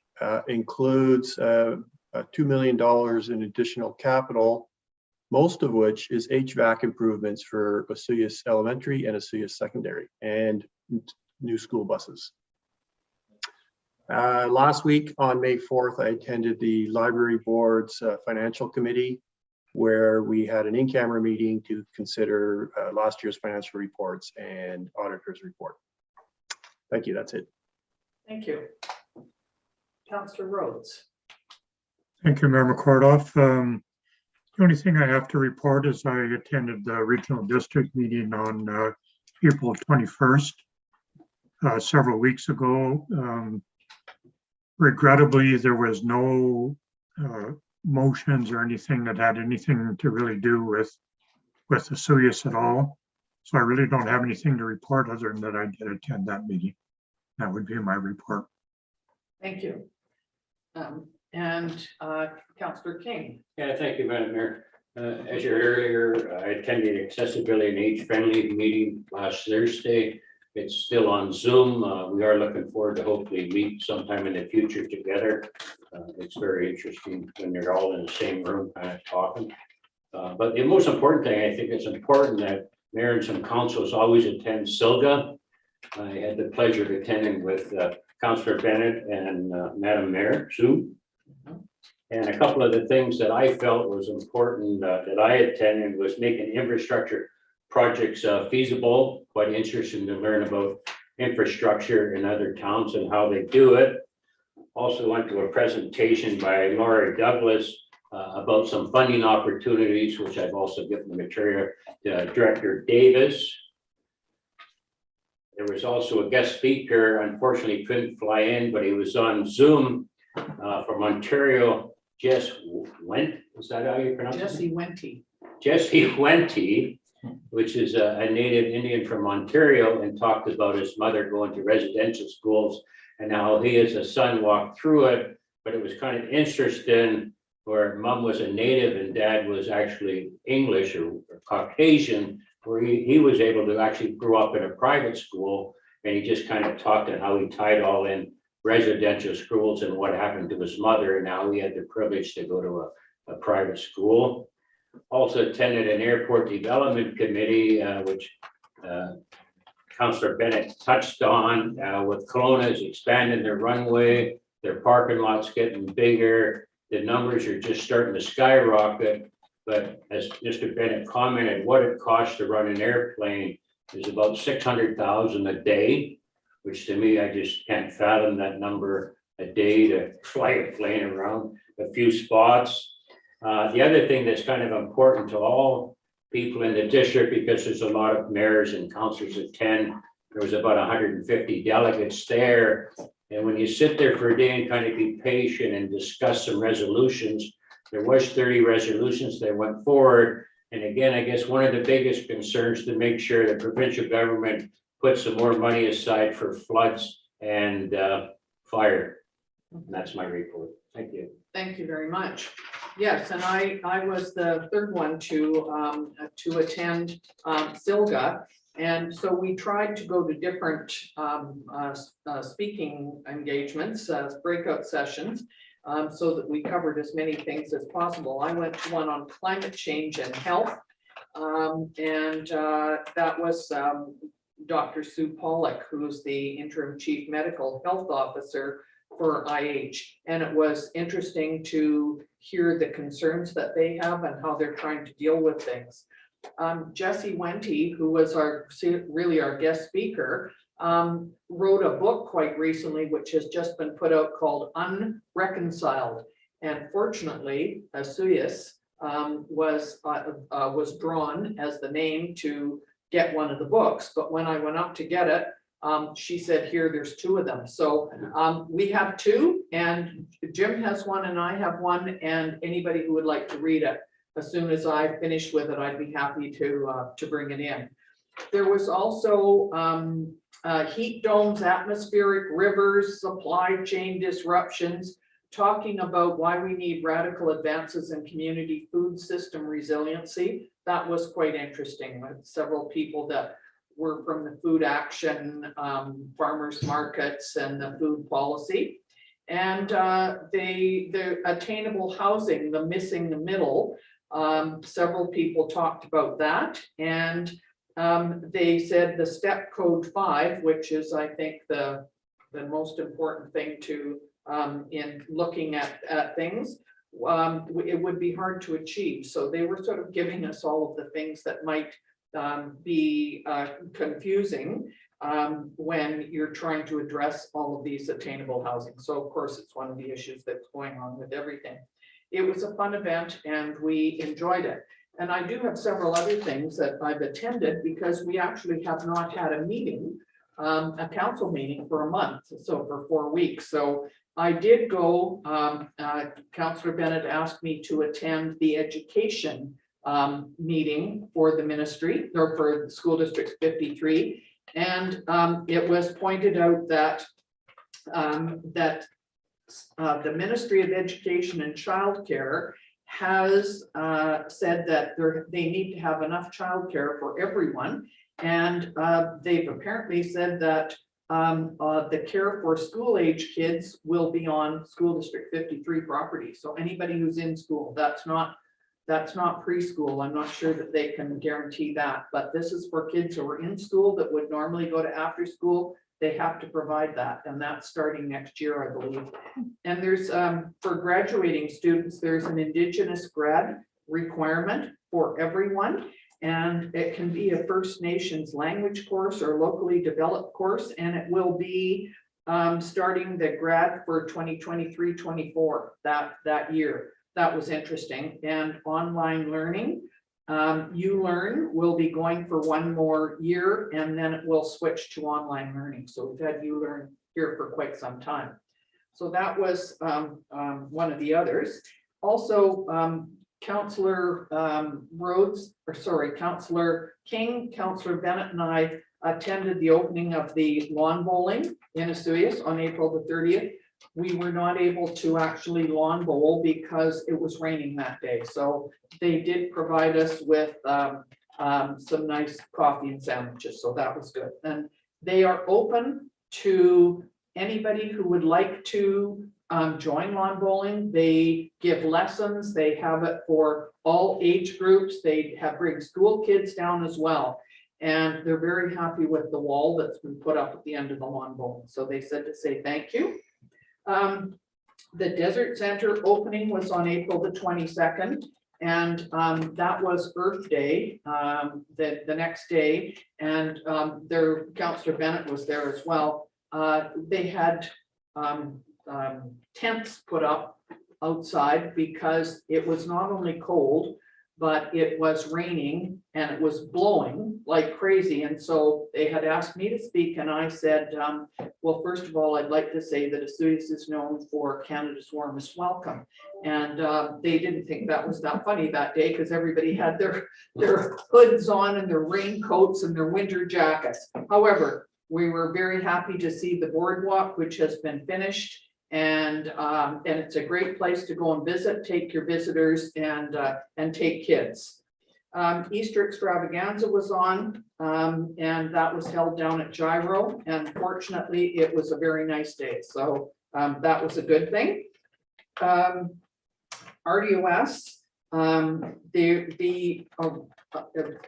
[SPEAKER 11] includes $2 million in additional capital, most of which is HVAC improvements for Soyuz Elementary and Soyuz Secondary and new school buses. Last week on May 4th, I attended the Library Board's Financial Committee, where we had an in-camera meeting to consider last year's financial reports and auditor's report. Thank you, that's it.
[SPEAKER 1] Thank you. Councillor Rhodes.
[SPEAKER 8] Thank you, Mayor McCordoff. The only thing I have to report is I attended the regional district meeting on April 21st, several weeks ago. Regrettably, there was no motions or anything that had anything to really do with the Soyuz at all. So I really don't have anything to report other than that I did attend that meeting. That would be my report.
[SPEAKER 1] Thank you. Councillor King.
[SPEAKER 4] Yeah, thank you, Madam Mayor. As you heard earlier, I attended the Accessibility and Age Friendly meeting last Thursday. It's still on Zoom. We are looking forward to hopefully meet sometime in the future together. It's very interesting when you're all in the same room kind of talking. But the most important thing, I think it's important that Mayor and some councils always attend SILGA. I had the pleasure of attending with Councillor Bennett and Madam Mayor Sue. And a couple of the things that I felt was important that I attended was making infrastructure projects feasible. Quite interesting to learn about infrastructure in other towns and how they do it. Also went to a presentation by Laurie Douglas about some funding opportunities, which I've also given the material to Director Davis. There was also a guest speaker, unfortunately couldn't fly in, but he was on Zoom from Ontario. Jess Went, is that how you pronounce it?
[SPEAKER 1] Jesse Wenty.
[SPEAKER 4] Jesse Wenty, which is a native Indian from Ontario, and talked about his mother going to residential schools and how he as a son walked through it. But it was kind of interesting where mom was a native and dad was actually English or Caucasian, where he was able to actually grow up in a private school, and he just kind of talked about how he tied all in residential schools and what happened to his mother, and now he had the privilege to go to a private school. Also attended an airport development committee, which Councillor Bennett touched on, with Kelowna's expanding their runway, their parking lots getting bigger. The numbers are just starting to skyrocket. But as Mr. Bennett commented, what it costs to run an airplane is about $600,000 a day, which to me, I just can't fathom that number a day to fly a plane around a few spots. The other thing that's kind of important to all people in the district, because there's a lot of mayors and councillors attend, there was about 150 delegates there. And when you sit there for a day and kind of be patient and discuss some resolutions, there was 30 resolutions that went forward. And again, I guess one of the biggest concerns to make sure the provincial government puts some more money aside for floods and fire. And that's my report. Thank you.
[SPEAKER 1] Thank you very much. Yes, and I was the third one to attend SILGA. And so we tried to go to different speaking engagements, breakout sessions, so that we covered as many things as possible. I went to one on climate change and health. That was Dr. Sue Pollack, who's the interim chief medical health officer for IH. And it was interesting to hear the concerns that they have and how they're trying to deal with things. Jesse Wente, who was really our guest speaker, wrote a book quite recently, which has just been put out, called Unreconciled. And fortunately, Soyuz was drawn as the name to get one of the books. But when I went up to get it, she said, here, there's two of them. So we have two, and Jim has one and I have one, and anybody who would like to read it, as soon as I finish with it, I'd be happy to bring it in. There was also heat domes, atmospheric rivers, supply chain disruptions, talking about why we need radical advances in community food system resiliency. That was quite interesting, with several people that were from the food action, farmers markets, and the food policy. And the attainable housing, the missing the middle, several people talked about that. And they said the step code 5, which is, I think, the most important thing to in looking at things, it would be hard to achieve. So they were sort of giving us all of the things that might be confusing when you're trying to address all of these attainable housing. So of course, it's one of the issues that's going on with everything. It was a fun event and we enjoyed it. And I do have several other things that I've attended, because we actually have not had a meeting, a council meeting, for a month, so for 4 weeks. So I did go, Councillor Bennett asked me to attend the education meeting for the ministry, or for School District 53. And it was pointed out that the Ministry of Education and Childcare has said that they need to have enough childcare for everyone. And they've apparently said that the care for school age kids will be on School District 53 property. So anybody who's in school, that's not preschool. I'm not sure that they can guarantee that, but this is for kids who are in school that would normally go to after school. They have to provide that, and that's starting next year, I believe. And there's, for graduating students, there's an Indigenous grad requirement for everyone. And it can be a First Nations language course or locally developed course, and it will be starting the grad for 2023-24 that year. That was interesting. And online learning, ULearn will be going for 1 more year, and then it will switch to online learning. So we've had ULearn here for quite some time. So that was one of the others. Also, Councillor Councillor King, Councillor Bennett, and I attended the opening of the lawn bowling in Soyuz on April the 30th. We were not able to actually lawn bowl because it was raining that day. So they did provide us with some nice coffee and sandwiches. So that was good. And they are open to anybody who would like to join lawn bowling. They give lessons. They have it for all age groups. They bring school kids down as well. And they're very happy with the wall that's been put up at the end of the lawn bowling. So they said to say thank you. The Desert Center opening was on April the 22nd. And that was Earth Day, the next day. And their Councillor Bennett was there as well. They had tents put up outside because it was not only cold, but it was raining and it was blowing like crazy. And so they had asked me to speak and I said, well, first of all, I'd like to say that Soyuz is known for Canada's warmest welcome. And they didn't think that was that funny that day because everybody had their hoods on and their raincoats and their winter jackets. However, we were very happy to see the boardwalk, which has been finished. And it's a great place to go and visit, take your visitors and take kids. Easter extravaganza was on and that was held down at Gyro. And fortunately, it was a very nice day. So that was a good thing. RDOS, the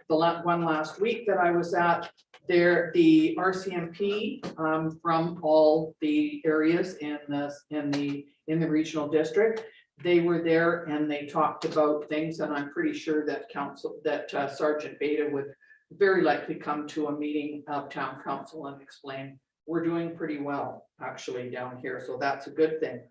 [SPEAKER 1] one last week that I was at, the RCMP from all the areas in the regional district, they were there and they talked about things, and I'm pretty sure that Sergeant Beta would very likely come to a meeting of town council and explain we're doing pretty well actually down here, so that's a good thing.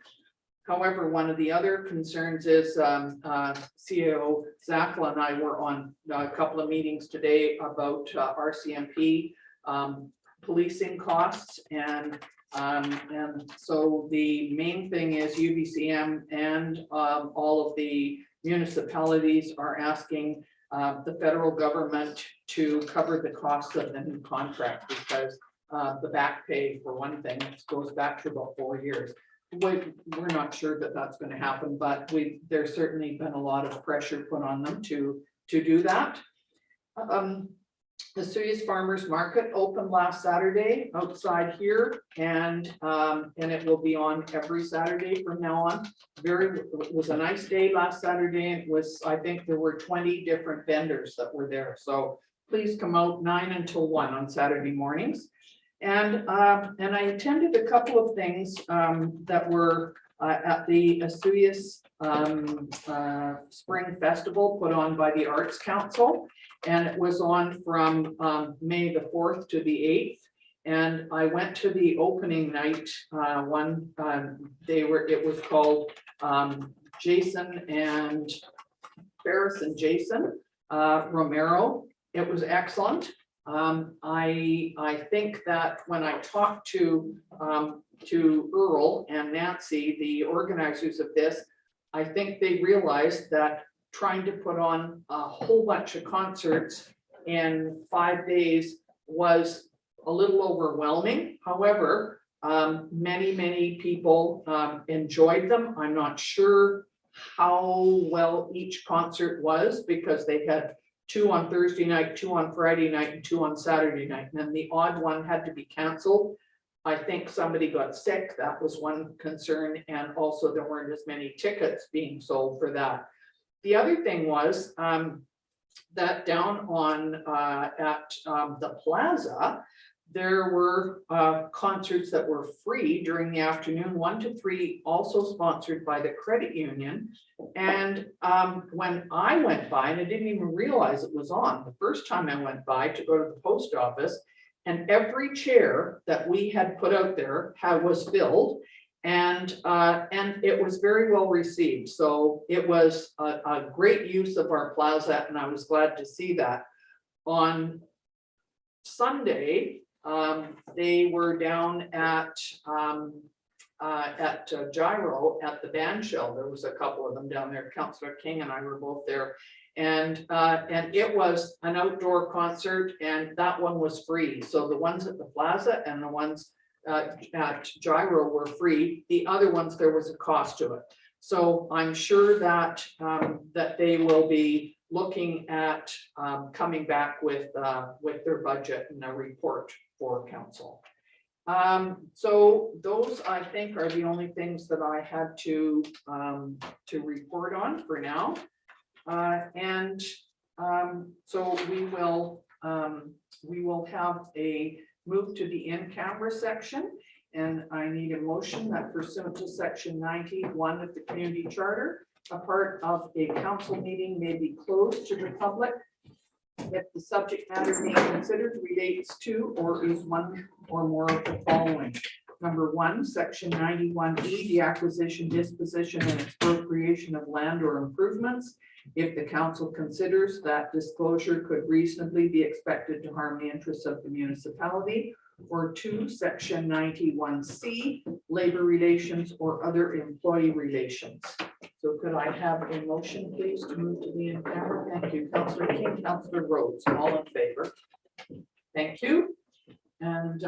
[SPEAKER 1] However, one of the other concerns is CEO Zakla and I were on a couple of meetings today about RCMP policing costs, and so the main thing is UBCM and all of the municipalities are asking the federal government to cover the costs of the new contract, because the back pay, for one thing, goes back to about 4 years. We're not sure that that's going to happen, but there's certainly been a lot of pressure put on them to do that. The Soyuz Farmers Market opened last Saturday outside here, and it will be on every Saturday from now on. It was a nice day last Saturday. It was, I think there were 20 different vendors that were there. So please come out 9 until 1 on Saturday mornings. And I attended a couple of things that were at the Soyuz Spring Festival put on by the Arts Council. And it was on from May the 4th to the 8th. And I went to the opening night it was called Jason and Ferris and Jason Romero. It was excellent. I think that when I talked to Earl and Nancy, the organizers of this, I think they realized that trying to put on a whole bunch of concerts in 5 days was a little overwhelming. However, many people enjoyed them. I'm not sure how well each concert was, because they had 2 on Thursday night, 2 on Friday night, and 2 on Saturday night. And then the odd one had to be canceled. I think somebody got sick. That was one concern. And also there weren't as many tickets being sold for that. The other thing was that down on at the plaza, there were concerts that were free during the afternoon, 1 to 3, also sponsored by the credit union. And when I went by, and I didn't even realize it was on, the first time I went by to go to the post office, and every chair that we had put out there was filled, and it was very well received. So it was a great use of our plaza, and I was glad to see that. On Sunday, they were down at Gyro at the band shell. There was a couple of them down there. Councillor King and I were both there, and it was an outdoor concert, and that one was free. So the ones at the plaza and the ones at Gyro were free. The other ones, there was a cost to it. So I'm sure that that they will be looking at coming back with their budget and a report for council. So those, I think, are the only things that I had to report on for now. So we will have a move to the in-camera section, and I need a motion that pursuant to section 91 of the community charter, a part of a council meeting may be closed to the public if the subject matter being considered relates to or is one or more of the following: Number 1, section 91E, the acquisition, disposition, and expropriation of land or improvements. If the council considers that disclosure could reasonably be expected to harm the interests of the municipality. Or 2, section 91C, labor relations or other employee relations. So could I have a motion, please, to move to the in camera? Thank you, Councillor King, Councillor Rhodes, all in favor. Thank you. And